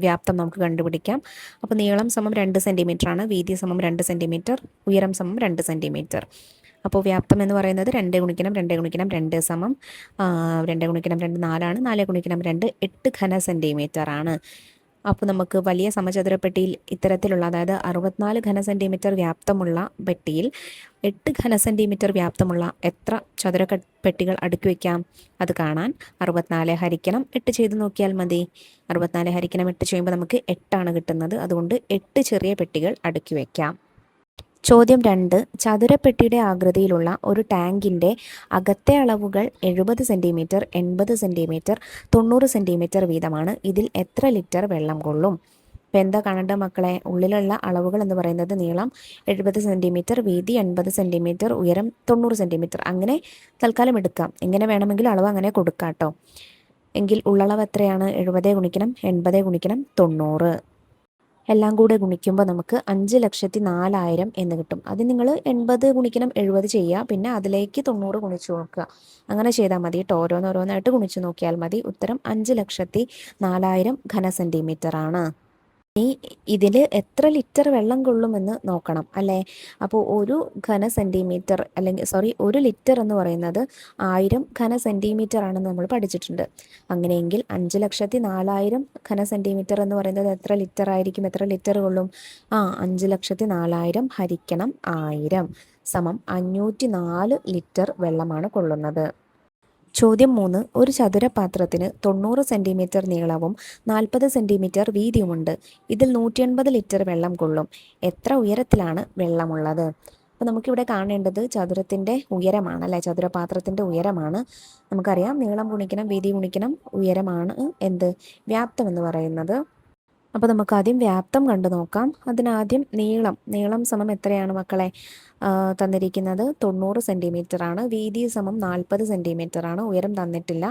വ്യാപ്തം നമുക്ക് കണ്ടുപിടിക്കാം. അപ്പോൾ നീളം സമം 2 സെൻറ്റിമീറ്റർ ആണ്, വീതി സമം 2 സെൻറ്റിമീറ്റർ, ഉയരം സമം 2 സെൻറ്റിമീറ്റർ. അപ്പോൾ വ്യാപ്തം എന്ന് പറയുന്നത് 2 ഗുണിക്കണം 2 ഗുണിക്കണം 2 സമം 2 ഗുണിക്കണം 2 4 4 ഗുണിക്കണം 2 8 ഘന സെൻറ്റിമീറ്റർ ആണ്. അപ്പോൾ നമുക്ക് വലിയ സമചതുര പെട്ടിയിൽ ഇത്തരത്തിലുള്ള, അതായത് 64 ഘന സെൻറ്റിമീറ്റർ വ്യാപ്തമുള്ള പെട്ടിയിൽ 8 ഘന സെൻറ്റിമീറ്റർ വ്യാപ്തമുള്ള എത്ര ചതുര പെട്ടികൾ അടുക്കി വയ്ക്കാം? അത് കാണാൻ 64 ഹരിക്കണം 8 ചെയ്ത് നോക്കിയാൽ മതി. 64 ഹരിക്കണം 8 ചെയ്യുമ്പോൾ നമുക്ക് 8 ആണ് കിട്ടുന്നത്. അതുകൊണ്ട് 8 ചെറിയ പെട്ടികൾ അടുക്കി വയ്ക്കാം. ചോദ്യം 2. ചതുരപ്പെട്ടിയുടെ ആകൃതിയിലുള്ള ഒരു ടാങ്കിൻ്റെ അകത്തെ അളവുകൾ 70 സെൻറ്റിമീറ്റർ, 80 സെൻറ്റിമീറ്റർ, 90 സെൻറ്റിമീറ്റർ വീതമാണ്. ഇതിൽ എത്ര ലിറ്റർ വെള്ളം കൊള്ളും? അപ്പോൾ എന്താ കാണേണ്ട മക്കളെ? ഉള്ളിലുള്ള അളവുകൾ എന്ന് പറയുന്നത് നീളം 70 സെൻറ്റിമീറ്റർ, വീതി 80 സെൻറ്റിമീറ്റർ, ഉയരം 90 സെൻറ്റിമീറ്റർ. അങ്ങനെ തൽക്കാലം എടുക്കാം. എങ്ങനെ വേണമെങ്കിലും അളവ് അങ്ങനെ കൊടുക്കാം കേട്ടോ. എങ്കിൽ ഉള്ളളവ് എത്രയാണ്? 70 ഗുണിക്കണം 80 ഗുണിക്കണം 90. എല്ലാം കൂടെ ഗുണിക്കുമ്പോൾ നമുക്ക് 5,04,000 എന്ന് കിട്ടും. അത് നിങ്ങൾ 80 ഗുണിക്കണം 70 ചെയ്യുക, പിന്നെ അതിലേക്ക് 90 ഗുണിച്ച് നോക്കുക. അങ്ങനെ ചെയ്താൽ മതി കേട്ടോ. ഓരോന്നോരോന്നായിട്ട് ഗുണിച്ച് നോക്കിയാൽ മതി. ഉത്തരം 5,04,000 ഘന സെൻറ്റിമീറ്റർ ആണ്. ഇനി ഇതിൽ എത്ര ലിറ്റർ വെള്ളം കൊള്ളുമെന്ന് നോക്കണം അല്ലേ? അപ്പോൾ ഒരു ലിറ്റർ എന്ന് പറയുന്നത് 1000 ഘന സെൻറ്റിമീറ്റർ ആണെന്ന് നമ്മൾ പഠിച്ചിട്ടുണ്ട്. അങ്ങനെയെങ്കിൽ 5,04,000 ഘന സെൻറ്റിമീറ്റർ എന്ന് പറയുന്നത് എത്ര ലിറ്റർ ആയിരിക്കും? എത്ര ലിറ്റർ കൊള്ളും? 5,04,000 ഹരിക്കണം 1000 സമം 504 ലിറ്റർ വെള്ളമാണ് കൊള്ളുന്നത്. ചോദ്യം 3. ഒരു ചതുരപാത്രത്തിന് 90 സെൻറ്റിമീറ്റർ നീളവും 40 സെൻറ്റിമീറ്റർ വീതിയുമുണ്ട്. ഇതിൽ 180 ലിറ്റർ വെള്ളം കൊള്ളും. എത്ര ഉയരത്തിലാണ് വെള്ളമുള്ളത്? അപ്പോൾ നമുക്കിവിടെ കാണേണ്ടത് ചതുരത്തിൻ്റെ ഉയരമാണ് അല്ലേ? ചതുരപാത്രത്തിൻ്റെ ഉയരമാണ്. നമുക്കറിയാം നീളം ഗുണിക്കണം വീതി ഗുണിക്കണം ഉയരമാണ് വ്യാപ്തം എന്ന് പറയുന്നത്. അപ്പോൾ നമുക്ക് ആദ്യം വ്യാപ്തം കണ്ടു നോക്കാം. അതിനാദ്യം നീളം സമം എത്രയാണ് മക്കളെ? തന്നിരിക്കുന്നത് 90 സെൻറ്റിമീറ്റർ ആണ്. വീതി സമം 40 സെൻറ്റിമീറ്റർ ആണ്. ഉയരം തന്നിട്ടില്ല,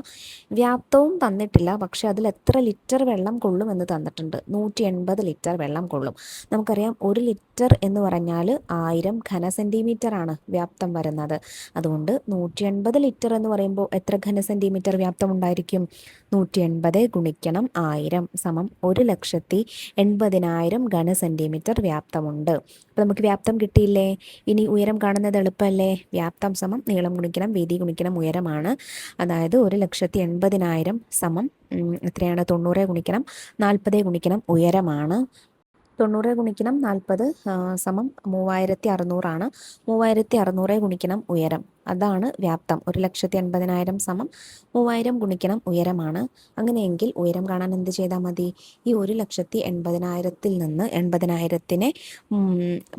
വ്യാപ്തവും തന്നിട്ടില്ല. പക്ഷേ അതിൽ എത്ര ലിറ്റർ വെള്ളം കൊള്ളുമെന്ന് തന്നിട്ടുണ്ട്. 180 ലിറ്റർ വെള്ളം കൊള്ളും. നമുക്കറിയാം 1 ലിറ്റർ എന്ന് പറഞ്ഞാൽ 1000 ഘന സെൻറ്റിമീറ്റർ ആണ് വ്യാപ്തം വരുന്നത്. അതുകൊണ്ട് 180 ലിറ്റർ എന്ന് പറയുമ്പോൾ എത്ര ഘന സെൻറ്റിമീറ്റർ വ്യാപ്തം ഉണ്ടായിരിക്കും? 180 ഗുണിക്കണം 1000 സമം 1,80,000 ഘനസെൻറ്റിമീറ്റർ വ്യാപ്തമുണ്ട്. അപ്പോൾ നമുക്ക് വ്യാപ്തം കിട്ടിയില്ലേ? ഇനി ഉയരം കാണുന്നത് എളുപ്പമല്ലേ? വ്യാപ്തം സമം നീളം ഗുണിക്കണം വീതി ഗുണിക്കണം ഉയരമാണ്. അതായത് 1,80,000 സമം എത്രയാണ്? 90 ഗുണിക്കണം 40 ഗുണിക്കണം ഉയരമാണ്. 90 ഗുണിക്കണം 40 സമം 3600 3600 ഗുണിക്കണം ഉയരം, അതാണ് വ്യാപ്തം. 1,80,000 സമം 3000 ഗുണിക്കണം ഉയരമാണ്. അങ്ങനെയെങ്കിൽ ഉയരം കാണാൻ എന്ത് ചെയ്താൽ മതി? ഈ 1,80,000 നിന്ന് 80,000-നെ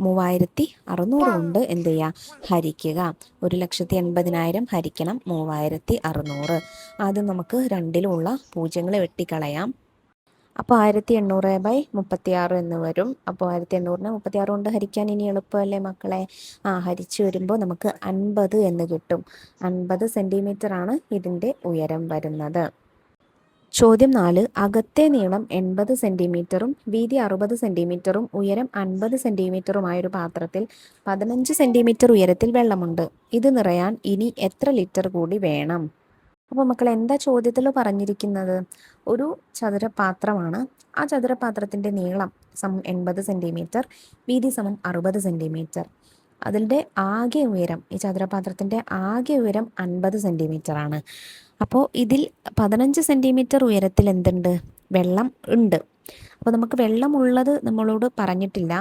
3600 കൊണ്ട് എന്ത് ചെയ്യുക? ഹരിക്കുക. 1,80,000 ഹരിക്കണം 3600. ആദ്യം നമുക്ക് രണ്ടിലുമുള്ള പൂജ്യങ്ങൾ വെട്ടിക്കളയാം. അപ്പോൾ 1800/36 എന്ന് വരും. അപ്പോൾ 1800-നെ 36 കൊണ്ട് ഹരിക്കാൻ ഇനി എളുപ്പമല്ലേ മക്കളെ? ഹരിച്ചു വരുമ്പോൾ നമുക്ക് 50 എന്ന് കിട്ടും. 50 സെൻറ്റിമീറ്ററാണ് ഇതിൻ്റെ ഉയരം വരുന്നത്. ചോദ്യം 4. അകത്തെ നീളം 80 സെൻറ്റിമീറ്ററും വീതി 60 സെൻറ്റിമീറ്ററും ഉയരം 50 സെൻറ്റിമീറ്ററുമായൊരു പാത്രത്തിൽ 15 സെൻറ്റിമീറ്റർ ഉയരത്തിൽ വെള്ളമുണ്ട്. ഇത് നിറയാൻ ഇനി എത്ര ലിറ്റർ കൂടി വേണം? അപ്പോൾ മക്കൾ എന്താ ചോദ്യത്തിൽ പറഞ്ഞിരിക്കുന്നത്? ഒരു ചതുരപാത്രമാണ്. ആ ചതുരപാത്രത്തിൻ്റെ നീളം സമം 80 സെൻറ്റിമീറ്റർ, വീതി സമം 60 സെൻറ്റിമീറ്റർ. അതിൻ്റെ ആകെ ഉയരം, ഈ ചതുരപാത്രത്തിൻ്റെ ആകെ ഉയരം 50 സെൻറ്റിമീറ്റർ ആണ്. അപ്പോൾ ഇതിൽ 15 സെൻറ്റിമീറ്റർ ഉയരത്തിൽ എന്തുണ്ട്? വെള്ളം ഉണ്ട്. അപ്പോൾ നമുക്ക് വെള്ളമുള്ളത് നമ്മളോട് പറഞ്ഞിട്ടില്ല.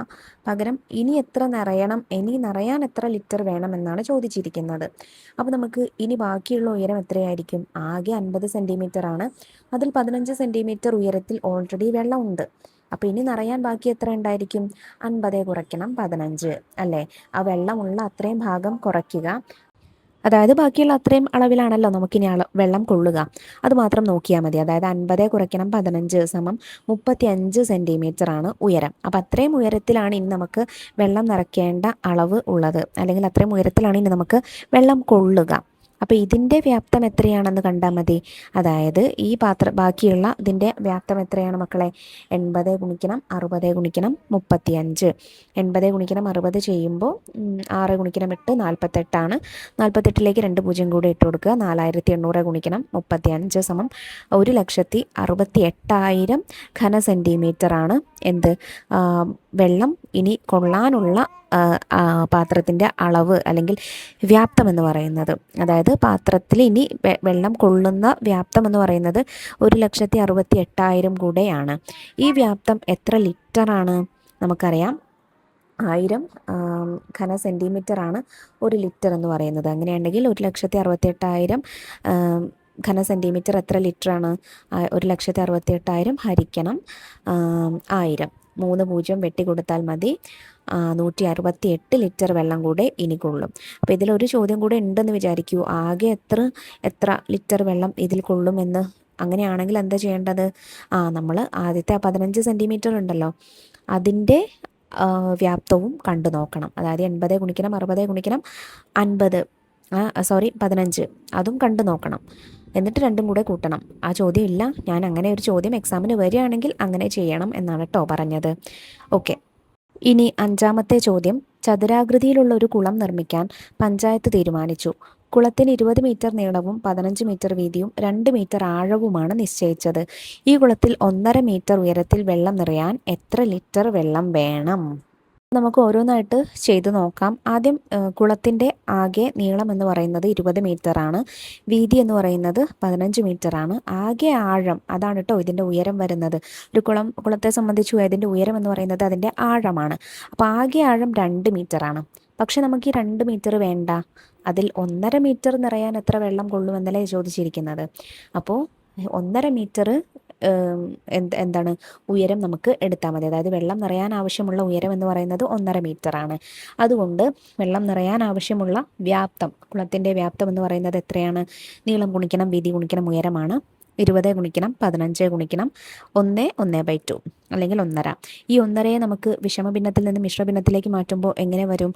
പകരം ഇനി എത്ര നിറയണം, ഇനി നിറയാൻ എത്ര ലിറ്റർ വേണമെന്നാണ് ചോദിച്ചിരിക്കുന്നത്. അപ്പോൾ നമുക്ക് ഇനി ബാക്കിയുള്ള ഉയരം എത്രയായിരിക്കും? ആകെ 50 സെൻറ്റിമീറ്റർ ആണ്. അതിൽ 15 സെൻറ്റിമീറ്റർ ഉയരത്തിൽ ഓൾറെഡി വെള്ളമുണ്ട്. അപ്പോൾ ഇനി നിറയാൻ ബാക്കി എത്ര ഉണ്ടായിരിക്കും? 50 കുറയ്ക്കണം 15 അല്ലേ? ആ വെള്ളമുള്ള അത്രയും ഭാഗം കുറയ്ക്കുക. അതായത് ബാക്കിയുള്ള അത്രയും അളവിലാണല്ലോ നമുക്കിനി വെള്ളം കൊള്ളുക. അത് മാത്രം നോക്കിയാൽ മതി. അതായത് 50 കുറയ്ക്കണം 15 സമം 35 സെൻറ്റിമീറ്റർ ആണ് ഉയരം. അപ്പോൾ അത്രയും ഉയരത്തിലാണ് ഇനി നമുക്ക് വെള്ളം നിറയ്ക്കേണ്ട അളവ് ഉള്ളത്, അല്ലെങ്കിൽ അത്രയും ഉയരത്തിലാണ് ഇനി നമുക്ക് വെള്ളം കൊള്ളുക. അപ്പോൾ ഇതിൻ്റെ വ്യാപ്തം എത്രയാണെന്ന് കണ്ടാൽ മതി. അതായത് ഈ ബാക്കിയുള്ള ഇതിൻ്റെ വ്യാപ്തം എത്രയാണ് മക്കളെ? 80 ഗുണിക്കണം 60 ഗുണിക്കണം 35. 80 ഗുണിക്കണം 60 ചെയ്യുമ്പോൾ 6 ഗുണിക്കണം 8 48 48ലേക്ക് 2 പൂജ്യം കൂടെ ഇട്ട് കൊടുക്കുക. 4800 ഗുണിക്കണം 35 സമം 1,68,000 ഘനസെൻറ്റിമീറ്റർ ആണ് എന്ത്? വെള്ളം ഇനി കൊള്ളാനുള്ള പാത്രത്തിൻ്റെ അളവ് അല്ലെങ്കിൽ വ്യാപ്തം എന്ന് പറയുന്നത്. അതായത് പാത്രത്തിൽ ഇനി വെള്ളം കൊള്ളുന്ന വ്യാപ്തം എന്ന് പറയുന്നത് 1,68,000 കൂടെയാണ്. ഈ വ്യാപ്തം എത്ര ലിറ്ററാണ്? നമുക്കറിയാം 1000 ഘനസെൻറ്റിമീറ്റർ ആണ് 1 ലിറ്റർ എന്ന് പറയുന്നത്. അങ്ങനെയുണ്ടെങ്കിൽ 1,68,000 ഘനസെൻറ്റിമീറ്റർ എത്ര ലിറ്ററാണ്? 1,68,000 ഹരിക്കണം 1000. 3 പൂജ്യം വെട്ടി കൊടുത്താൽ മതി. 168 ലിറ്റർ വെള്ളം കൂടെ ഇനി കൊള്ളും. അപ്പോൾ ഇതിലൊരു ചോദ്യം കൂടെ ഉണ്ടെന്ന് വിചാരിക്കൂ. ആകെ എത്ര ലിറ്റർ വെള്ളം ഇതിൽ കൊള്ളുമെന്ന്. അങ്ങനെയാണെങ്കിൽ എന്താ ചെയ്യേണ്ടത്? നമ്മൾ ആദ്യത്തെ 15 സെൻറ്റിമീറ്റർ ഉണ്ടല്ലോ, അതിൻ്റെ വ്യാപ്തവും കണ്ടു നോക്കണം. അതായത് 80 ഗുണിക്കണം 60 ഗുണിക്കണം 15 അതും കണ്ടു നോക്കണം. എന്നിട്ട് രണ്ടും കൂടെ കൂട്ടണം. ആ ചോദ്യം ഇല്ല, ഞാൻ അങ്ങനെ ഒരു ചോദ്യം എക്സാമിന് വരികയാണെങ്കിൽ അങ്ങനെ ചെയ്യണം എന്നാണ് കേട്ടോ പറഞ്ഞത്. ഓക്കെ, ഇനി 5ാമത്തെ ചോദ്യം. ചതുരാകൃതിയിലുള്ള ഒരു കുളം നിർമ്മിക്കാൻ പഞ്ചായത്ത് തീരുമാനിച്ചു. കുളത്തിന് 20 മീറ്റർ നീളവും 15 മീറ്റർ വീതിയും 2 മീറ്റർ ആഴവുമാണ് നിശ്ചയിച്ചത്. ഈ കുളത്തിൽ 1.5 മീറ്റർ ഉയരത്തിൽ വെള്ളം നിറയാൻ എത്ര ലിറ്റർ വെള്ളം വേണം? നമുക്ക് ഓരോന്നായിട്ട് ചെയ്തു നോക്കാം. ആദ്യം കുളത്തിൻ്റെ ആകെ നീളം എന്ന് പറയുന്നത് 20 മീറ്റർ ആണ്. വീതി എന്ന് പറയുന്നത് 15 മീറ്റർ ആണ്. ആകെ ആഴം, അതാണ് കേട്ടോ ഇതിൻ്റെ ഉയരം വരുന്നത്. ഒരു കുളത്തെ സംബന്ധിച്ച് അതിൻ്റെ ഉയരം എന്ന് പറയുന്നത് അതിൻ്റെ ആഴമാണ്. അപ്പോൾ ആകെ ആഴം 2 മീറ്റർ ആണ്. പക്ഷെ നമുക്ക് ഈ 2 മീറ്റർ വേണ്ട. അതിൽ 1.5 മീറ്റർ നിറയാൻ എത്ര വെള്ളം കൊള്ളുമെന്നല്ലേ ചോദിച്ചിരിക്കുന്നത്. അപ്പോൾ 1.5 മീറ്റർ എന്താണ് ഉയരം നമുക്ക് എടുത്താൽ മതി. അതായത് വെള്ളം നിറയാൻ ആവശ്യമുള്ള ഉയരം എന്ന് പറയുന്നത് 1.5 മീറ്റർ ആണ്. അതുകൊണ്ട് വെള്ളം നിറയാൻ ആവശ്യമുള്ള വ്യാപ്തം, കുളത്തിൻ്റെ വ്യാപ്തം എന്ന് പറയുന്നത് എത്രയാണ്? നീളം ഗുണിക്കണം വീതി ഗുണിക്കണം ഉയരമാണ്. 20 ഗുണിക്കണം 15 ഗുണിക്കണം 1/2 അല്ലെങ്കിൽ 1.5. ഈ 1.5 നമുക്ക് വിഷമഭിന്നത്തിൽ നിന്ന് മിശ്രഭിന്നത്തിലേക്ക് മാറ്റുമ്പോൾ എങ്ങനെ വരും?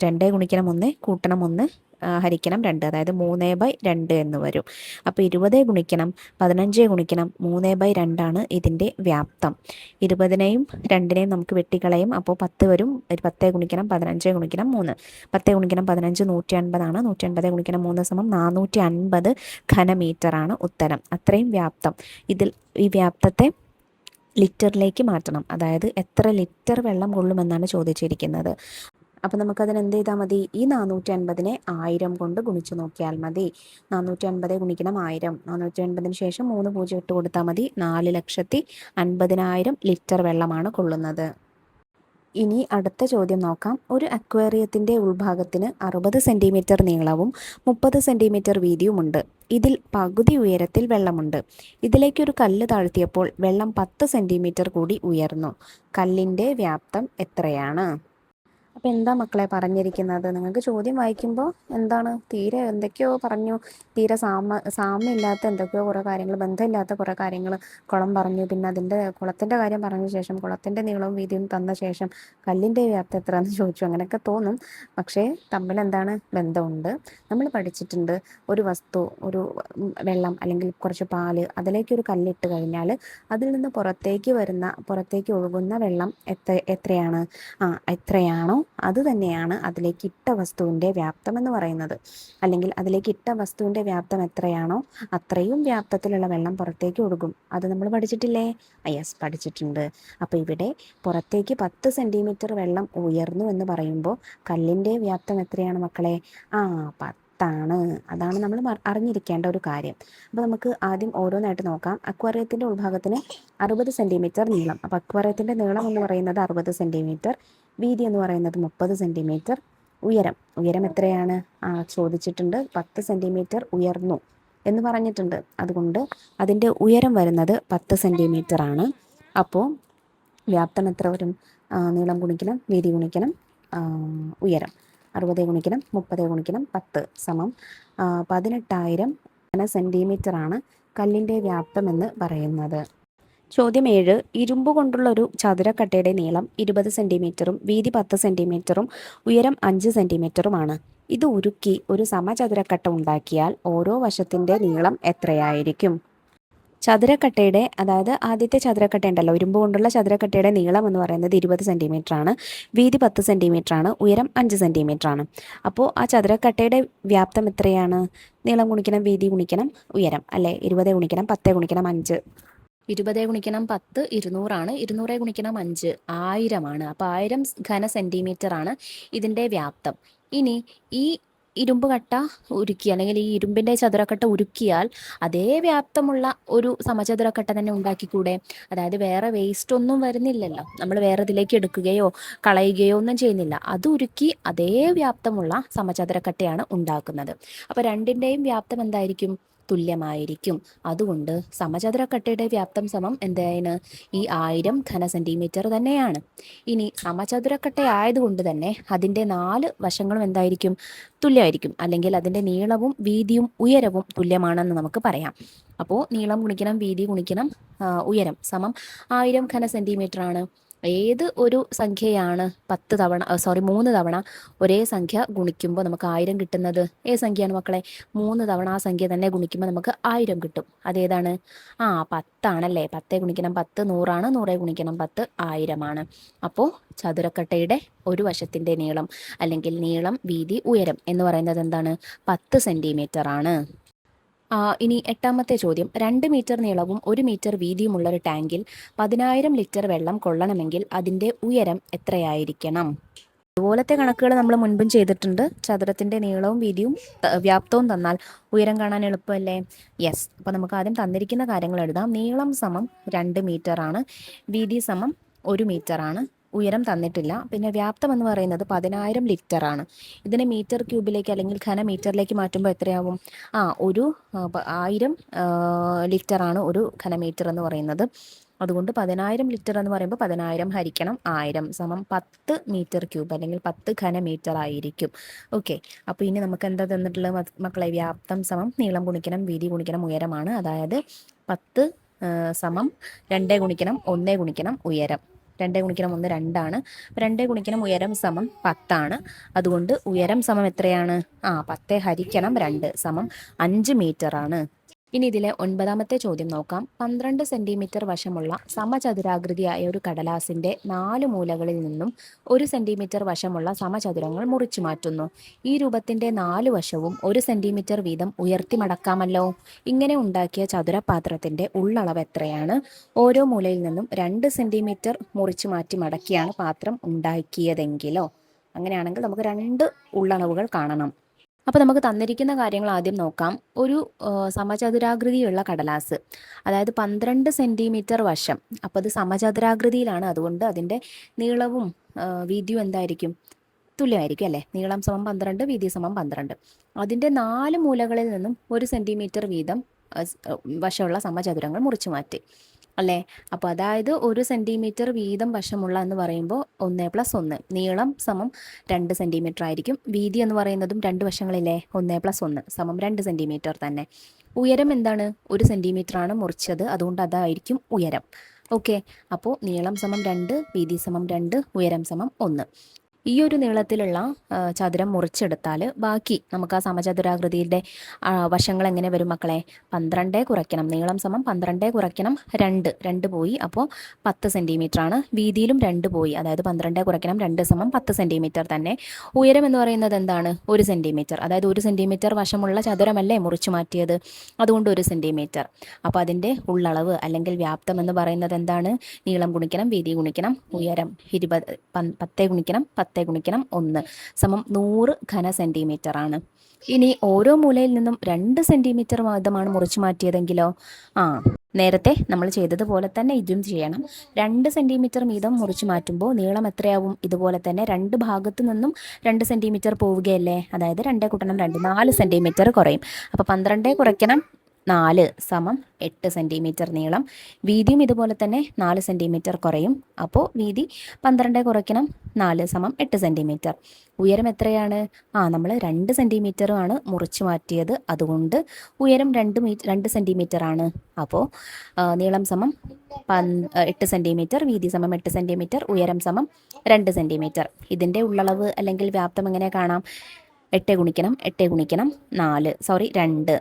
2 ഗുണിക്കണം 1 കൂട്ടണം 1 ഹരിക്കണം 2, അതായത് 3/2 എന്ന് വരും. അപ്പോൾ 20 ഗുണിക്കണം 15 ഗുണിക്കണം 3/2 ആണ് ഇതിൻ്റെ വ്യാപ്തം. 20നെയും 2നെയും നമുക്ക് വെട്ടിക്കളയും. അപ്പോൾ 10 വരും. 10 ഗുണിക്കണം 15 ഗുണിക്കണം 3. 10 ഗുണിക്കണം 15 150 ആണ്. 150 ഗുണിക്കണം 3 450 ഘനമീറ്റർ ആണ് ഉത്തരം. അത്രയും വ്യാപ്തം. ഈ വ്യാപ്തത്തെ ലിറ്ററിലേക്ക് മാറ്റണം. അതായത് എത്ര ലിറ്റർ വെള്ളം കൊള്ളുമെന്നാണ് ചോദിച്ചിരിക്കുന്നത്. അപ്പോൾ നമുക്കതിന് എന്ത് ചെയ്താൽ മതി? ഈ 450നെ 1000 കൊണ്ട് ഗുണിച്ച് നോക്കിയാൽ മതി. 450 ഗുണിക്കണം 1000. 450 ശേഷം 3 0 ഇട്ട് കൊടുത്താൽ മതി. 4,50,000 ലിറ്റർ വെള്ളമാണ് കൊള്ളുന്നത്. ഇനി അടുത്ത ചോദ്യം നോക്കാം. ഒരു അക്വേറിയത്തിൻ്റെ ഉൾഭാഗത്തിന് 60 സെൻറ്റിമീറ്റർ നീളവും 30 സെൻറ്റിമീറ്റർ വീതിയുമുണ്ട്. ഇതിൽ പകുതി ഉയരത്തിൽ വെള്ളമുണ്ട്. ഇതിലേക്കൊരു കല്ല് താഴ്ത്തിയപ്പോൾ വെള്ളം 10 സെൻറ്റിമീറ്റർ കൂടി ഉയർന്നു. കല്ലിൻ്റെ വ്യാപ്തം എത്രയാണ്? അപ്പോൾ എന്താ മക്കളെ പറഞ്ഞിരിക്കുന്നത്? നിങ്ങൾക്ക് ചോദ്യം വായിക്കുമ്പോൾ എന്താണ് തീരെ എന്തൊക്കെയോ പറഞ്ഞു, തീരെ സാമ്യമില്ലാത്ത എന്തൊക്കെയോ കുറേ കാര്യങ്ങൾ, ബന്ധമില്ലാത്ത കുറേ കാര്യങ്ങൾ കുളം പറഞ്ഞു. പിന്നെ അതിൻ്റെ കുളത്തിൻ്റെ കാര്യം പറഞ്ഞ ശേഷം കുളത്തിൻ്റെ നീളവും വീതിയും തന്ന ശേഷം കല്ലിൻ്റെ വ്യാപ്തി എത്രയാണെന്ന് ചോദിച്ചു. അങ്ങനെയൊക്കെ തോന്നും, പക്ഷേ തമ്മിൽ എന്താണ് ബന്ധമുണ്ട്. നമ്മൾ പഠിച്ചിട്ടുണ്ട്, ഒരു വസ്തു, ഒരു വെള്ളം അല്ലെങ്കിൽ കുറച്ച് പാല്, അതിലേക്കൊരു കല്ലിട്ട് കഴിഞ്ഞാൽ അതിൽ നിന്ന് പുറത്തേക്ക് ഒഴുകുന്ന വെള്ളം എത്രയാണ്? എത്രയാണോ അത് തന്നെയാണ് അതിലേക്ക് ഇട്ട വസ്തുവിൻ്റെ വ്യാപ്തം എന്ന് പറയുന്നത്. അല്ലെങ്കിൽ അതിലേക്ക് ഇട്ട വസ്തുവിൻ്റെ വ്യാപ്തം എത്രയാണോ അത്രയും വ്യാപ്തത്തിലുള്ള വെള്ളം പുറത്തേക്ക് ഒഴുകും. അത് നമ്മൾ പഠിച്ചിട്ടില്ലേ? യെസ്, പഠിച്ചിട്ടുണ്ട്. അപ്പോൾ ഇവിടെ പുറത്തേക്ക് 10 സെൻറ്റിമീറ്റർ വെള്ളം ഉയർന്നു എന്ന് പറയുമ്പോൾ കല്ലിൻ്റെ വ്യാപ്തം എത്രയാണ് മക്കളെ? 10. അതാണ് നമ്മൾ അറിഞ്ഞിരിക്കേണ്ട ഒരു കാര്യം. അപ്പോൾ നമുക്ക് ആദ്യം ഓരോന്നായിട്ട് നോക്കാം. അക്വേറിയത്തിൻ്റെ ഉൾഭാഗത്തിന് 60 സെൻറ്റിമീറ്റർ നീളം. അപ്പോൾ അക്വേറിയത്തിൻ്റെ നീളം എന്ന് പറയുന്നത് 60 സെൻറ്റിമീറ്റർ, വീതി എന്ന് പറയുന്നത് 30 സെൻറ്റിമീറ്റർ, ഉയരം എത്രയാണ്? ചോദിച്ചിട്ടുണ്ട്. 10 സെൻറ്റിമീറ്റർ ഉയർന്നു എന്ന് പറഞ്ഞിട്ടുണ്ട്. അതുകൊണ്ട് അതിൻ്റെ ഉയരം വരുന്നത് 10 സെൻറ്റിമീറ്റർ ആണ്. അപ്പോൾ വ്യാപ്തം എത്ര വരും? നീളം ഗുണിക്കണം വീതി ഗുണിക്കണം ഉയരം. 60 ഗുണിക്കണം 30 ഗുണിക്കണം 10 സമം 18,000 സെൻറ്റിമീറ്റർ ആണ് കല്ലിൻ്റെ വ്യാപ്തം എന്ന് പറയുന്നത്. ചോദ്യം 7. ഇരുമ്പ് കൊണ്ടുള്ള ഒരു ചതുരക്കട്ടയുടെ നീളം 20 സെൻറ്റിമീറ്ററും വീതി 10 സെൻറ്റിമീറ്ററും ഉയരം 5 സെൻറ്റിമീറ്ററുമാണ്. ഇത് ഉരുക്കി ഒരു സമചതുരക്കട്ട ഉണ്ടാക്കിയാൽ ഓരോ വശത്തിൻ്റെ നീളം എത്രയായിരിക്കും? ചതുരക്കട്ടയുടെ, അതായത് ആദ്യത്തെ ചതുരക്കട്ട ഉണ്ടല്ലോ, ഇരുമ്പ് കൊണ്ടുള്ള ചതുരക്കട്ടയുടെ നീളം എന്ന് പറയുന്നത് 20 സെൻറ്റിമീറ്റർ ആണ്, വീതി 10 സെൻറ്റിമീറ്റർ ആണ്, ഉയരം 5 സെൻറ്റിമീറ്റർ ആണ്. അപ്പോൾ ആ ചതുരക്കട്ടയുടെ വ്യാപ്തം എത്രയാണ്? നീളം ഗുണിക്കണം വീതി ഗുണിക്കണം ഉയരം അല്ലേ? 20 ഗുണിക്കണം 10 ഗുണിക്കണം 5. 20 ഗുണിക്കണം 10 200 ആണ്. 200 ഗുണിക്കണം 5 1000 ആണ്. അപ്പോൾ 1000 ഘന സെൻറ്റിമീറ്റർ ആണ് ഇതിൻ്റെ വ്യാപ്തം. ഇനി ഈ ഇരുമ്പ് കട്ട ഉരുക്കി, അല്ലെങ്കിൽ ഈ ഇരുമ്പിൻ്റെ ചതുരക്കട്ട ഉരുക്കിയാൽ അതേ വ്യാപ്തമുള്ള ഒരു സമചതുരക്കട്ട തന്നെ ഉണ്ടാക്കിക്കൂടെ? അതായത് വേറെ വേസ്റ്റ് ഒന്നും വരുന്നില്ലല്ലോ, നമ്മൾ വേറെ ഇതിലേക്ക് എടുക്കുകയോ കളയുകയോ ഒന്നും ചെയ്യുന്നില്ല. അത് ഉരുക്കി അതേ വ്യാപ്തമുള്ള സമചതുരക്കട്ടയാണ് ഉണ്ടാക്കുന്നത്. അപ്പോൾ രണ്ടിൻ്റെയും വ്യാപ്തം എന്തായിരിക്കും? തുല്യമായിരിക്കും. അതുകൊണ്ട് സമചതുരക്കട്ടയുടെ വ്യാപ്തം സമം എന്തായാണ്? ഈ 1000 ഘന സെൻറ്റിമീറ്റർ തന്നെയാണ്. ഇനി സമചതുരക്കട്ട ആയതുകൊണ്ട് തന്നെ അതിൻ്റെ 4 വശങ്ങളും എന്തായിരിക്കും? തുല്യമായിരിക്കും. അല്ലെങ്കിൽ അതിൻ്റെ നീളവും വീതിയും ഉയരവും തുല്യമാണെന്ന് നമുക്ക് പറയാം. അപ്പോൾ നീളം ഗുണിക്കണം വീതി ഗുണിക്കണം ഉയരം സമം 1000 ഘന സെൻറ്റിമീറ്റർ ആണ്. ഏത് ഒരു സംഖ്യയാണ് 3 തവണ ഒരേ സംഖ്യ ഗുണിക്കുമ്പോൾ നമുക്ക് 1000 കിട്ടുന്നത്? ഏത് സംഖ്യയാണ് മക്കളെ? 3 തവണ ആ സംഖ്യ തന്നെ ഗുണിക്കുമ്പോൾ നമുക്ക് 1000 കിട്ടും. അതേതാണ്? 10 ആണല്ലേ. 10 ഗുണിക്കണം 10 100 ആണ്. 100 ഗുണിക്കണം 10 1000 ആണ്. അപ്പോൾ ചതുരക്കട്ടയുടെ ഒരു വശത്തിൻ്റെ നീളം, അല്ലെങ്കിൽ നീളം വീതി ഉയരം എന്ന് പറയുന്നത് എന്താണ്? 10 സെൻറ്റിമീറ്റർ ആണ്. ഇനി 8ാമത്തെ ചോദ്യം. 2 മീറ്റർ നീളവും 1 മീറ്റർ വീതിയുമുള്ള ഒരു ടാങ്കിൽ 10,000 ലിറ്റർ വെള്ളം കൊള്ളണമെങ്കിൽ അതിൻ്റെ ഉയരം എത്രയായിരിക്കണം? അതുപോലത്തെ കണക്കുകൾ നമ്മൾ മുൻപും ചെയ്തിട്ടുണ്ട്. ചതുരത്തിൻ്റെ നീളവും വീതിയും വ്യാപ്തവും തന്നാൽ ഉയരം കാണാൻ എളുപ്പമല്ലേ? യെസ്. അപ്പോൾ നമുക്ക് ആദ്യം തന്നിരിക്കുന്ന കാര്യങ്ങൾ എഴുതാം. നീളം സമം 2 മീറ്റർ ആണ്, വീതി സമം 1 മീറ്റർ ആണ്, ഉയരം തന്നിട്ടില്ല. പിന്നെ വ്യാപ്തം എന്ന് പറയുന്നത് 10,000 ലിറ്റർ ആണ്. ഇതിനെ മീറ്റർ ക്യൂബിലേക്ക് അല്ലെങ്കിൽ ഘന മീറ്ററിലേക്ക് മാറ്റുമ്പോൾ എത്രയാവും? ഒരു 1000 ലിറ്റർ ആണ് ഒരു ഘനമീറ്റർ എന്ന് പറയുന്നത്. അതുകൊണ്ട് 10,000 ലിറ്റർ എന്ന് പറയുമ്പോൾ 10,000 ഹരിക്കണം 1000 സമം 10 മീറ്റർ ക്യൂബ് അല്ലെങ്കിൽ 10 ഘനമീറ്റർ ആയിരിക്കും. ഓക്കെ. അപ്പോൾ ഇനി നമുക്ക് എന്താ തന്നിട്ടുള്ളത് മക്കളെ? വ്യാപ്തം സമം നീളം ഗുണിക്കണം വീതി ഗുണിക്കണം ഉയരമാണ്. അതായത് 10 സമം 2 ഗുണിക്കണം 1 ഗുണിക്കണം ഉയരം. 2 ഗുണിക്കണം 1 2 2 ഗുണിക്കണം ഉയരം സമം 10 അതുകൊണ്ട് ഉയരം സമം എത്രയാണ്? 10 ഹരിക്കണം 2 സമം 5 മീറ്റർ ആണ്. ഇനി ഇതിലെ 9ാമത്തെ ചോദ്യം നോക്കാം. 12 സെന്റിമീറ്റർ വശമുള്ള സമചതുരാകൃതിയായ ഒരു കടലാസിന്റെ 4 മൂലകളിൽ നിന്നും 1 സെന്റിമീറ്റർ വശമുള്ള സമചതുരങ്ങൾ മുറിച്ചു മാറ്റുന്നു. ഈ രൂപത്തിന്റെ 4 വശവും 1 സെന്റിമീറ്റർ വീതം ഉയർത്തി മടക്കാമല്ലോ. ഇങ്ങനെ ഉണ്ടാക്കിയ ചതുരപാത്രത്തിന്റെ ഉള്ളളവ് എത്രയാണ്? ഓരോ മൂലയിൽ നിന്നും 2 സെന്റിമീറ്റർ മുറിച്ചു മാറ്റി മടക്കിയാണ് പാത്രം ഉണ്ടാക്കിയതെങ്കിലോ? അങ്ങനെയാണെങ്കിൽ നമുക്ക് 2 ഉള്ളളവുകൾ കാണണം. അപ്പോൾ നമുക്ക് തന്നിരിക്കുന്ന കാര്യങ്ങൾ ആദ്യം നോക്കാം. ഒരു സമചതുരാകൃതിയുള്ള കടലാസ്, അതായത് 12 സെൻറ്റിമീറ്റർ വശം. അപ്പോൾ അത് സമചതുരാകൃതിയിലാണ്, അതുകൊണ്ട് അതിൻ്റെ നീളവും വീതിയും എന്തായിരിക്കും? തുല്യമായിരിക്കും അല്ലേ? നീളം സമം 12, വീതി സമം 12. അതിൻ്റെ 4 മൂലകളിൽ നിന്നും 1 സെൻറ്റിമീറ്റർ വീതം വശമുള്ള സമചതുരങ്ങൾ മുറിച്ചു മാറ്റി അല്ലേ? അപ്പോൾ അതായത് 1 സെൻറ്റിമീറ്റർ വീതം വശമുള്ള എന്ന് പറയുമ്പോൾ 1+1 നീളം സമം 2 സെൻറ്റിമീറ്റർ ആയിരിക്കും. വീതി എന്ന് പറയുന്നതും 2 വശങ്ങളില്ലേ? 1+1 സമം 2 സെൻറ്റിമീറ്റർ തന്നെ. ഉയരം എന്താണ്? 1 സെൻറ്റിമീറ്റർ ആണ് മുറിച്ചത്, അതുകൊണ്ട് അതായിരിക്കും ഉയരം. ഓക്കെ, അപ്പോൾ നീളം സമം 2, വീതി സമം 2, ഉയരം സമം 1. ഈ ഒരു നീളത്തിലുള്ള ചതുരം മുറിച്ചെടുത്താൽ ബാക്കി നമുക്ക് ആ സമചതുരാകൃതിയുടെ വശങ്ങൾ എങ്ങനെ വരും മക്കളെ? 12 കുറയ്ക്കണം, നീളം സമം 12 കുറയ്ക്കണം 2 പോയി, അപ്പോൾ 10 സെൻറ്റിമീറ്റർ ആണ്. വീതിയിലും 2 പോയി, അതായത് 12 കുറയ്ക്കണം 2 സമം 10 സെൻറ്റിമീറ്റർ തന്നെ. ഉയരം എന്ന് പറയുന്നത് എന്താണ്? 1 സെൻറ്റിമീറ്റർ, അതായത് 1 സെൻറ്റിമീറ്റർ വശമുള്ള ചതുരമല്ലേ മുറിച്ചു മാറ്റിയത്, അതുകൊണ്ട് 1 സെൻറ്റിമീറ്റർ. അപ്പോൾ അതിൻ്റെ ഉള്ളളവ് അല്ലെങ്കിൽ വ്യാപ്തം എന്ന് പറയുന്നത് എന്താണ്? നീളം ഗുണിക്കണം വീതി ഗുണിക്കണം ഉയരം 10 ഗുണിക്കണം 10 ഗുണിക്കണം 1 സമം 100 ഘന സെൻറ്റിമീറ്റർ ആണ്. ഇനി ഓരോ മൂലയിൽ നിന്നും 2 സെൻറ്റിമീറ്റർ വീതമാണ് മുറിച്ചു മാറ്റിയതെങ്കിലോ? നേരത്തെ നമ്മൾ ചെയ്തതുപോലെ തന്നെ ഇതും ചെയ്യണം. 2 സെൻറ്റിമീറ്റർ വീതം മുറിച്ചു മാറ്റുമ്പോൾ നീളം എത്രയാവും? ഇതുപോലെ തന്നെ 2 ഭാഗത്തു നിന്നും 2 സെൻറ്റിമീറ്റർ പോവുകയല്ലേ? അതായത് 2 കൂട്ടണം 2 4 സെൻറ്റിമീറ്റർ കുറയും. അപ്പോൾ 12 കുറയ്ക്കണം 4 സമം 8 സെൻറ്റിമീറ്റർ നീളം. വീതിയും ഇതുപോലെ തന്നെ 4 സെൻറ്റിമീറ്റർ കുറയും. അപ്പോൾ വീതി 12 കുറയ്ക്കണം 4 സമം 8 സെൻറ്റിമീറ്റർ. ഉയരം എത്രയാണ്? നമ്മൾ 2 സെൻറ്റിമീറ്റർ ആണ് മുറിച്ചു മാറ്റിയത്, അതുകൊണ്ട് ഉയരം 2 സെൻറ്റിമീറ്റർ ആണ്. അപ്പോൾ നീളം സമം 8 സെൻറ്റിമീറ്റർ, വീതി സമം 8 സെൻറ്റിമീറ്റർ, ഉയരം സമം 2 സെൻറ്റിമീറ്റർ. ഇതിൻ്റെ ഉള്ളളവ് അല്ലെങ്കിൽ വ്യാപ്തം എങ്ങനെ കാണാം? 8 ഗുണിക്കണം 8 ഗുണിക്കണം 4 2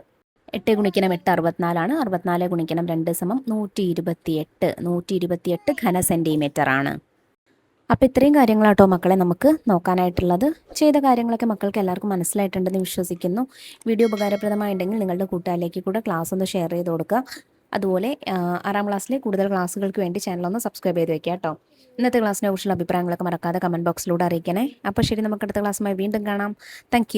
8 ഗുണിക്കണം 8 64 ആണ്. 64 ഗുണിക്കണം 2 സമം 128 ഘന സെൻറ്റിമീറ്റർ ആണ്. അപ്പോൾ ഇത്രയും കാര്യങ്ങളാട്ടോ മക്കളെ നമുക്ക് നോക്കാനായിട്ടുള്ളത്. ചെയ്ത കാര്യങ്ങളൊക്കെ മക്കൾക്ക് എല്ലാവർക്കും മനസ്സിലായിട്ടുണ്ടെന്ന് വിശ്വസിക്കുന്നു. വീഡിയോ ഉപകാരപ്രദമായിട്ടുണ്ടെങ്കിൽ നിങ്ങളുടെ കൂട്ടുകാരിലേക്ക് കൂടെ ക്ലാസ് ഒന്ന് ഷെയർ ചെയ്ത് കൊടുക്കുക. അതുപോലെ 6ാം ക്ലാസ്സിലെ കൂടുതൽ ക്ലാസ്സുകൾക്ക് വേണ്ടി ചാനലൊന്ന് സബ്സ്ക്രൈബ് ചെയ്ത് വെക്കുക കേട്ടോ. ഇന്നത്തെ ക്ലാസ്സിനെ കുറിച്ചുള്ള അഭിപ്രായങ്ങളൊക്കെ മറക്കാതെ കമൻറ്റ് ബോക്സിലൂടെ അറിയിക്കണേ. അപ്പോൾ ശരി, നമുക്ക് അടുത്ത ക്ലാസ്സുമായി വീണ്ടും കാണാം. താങ്ക്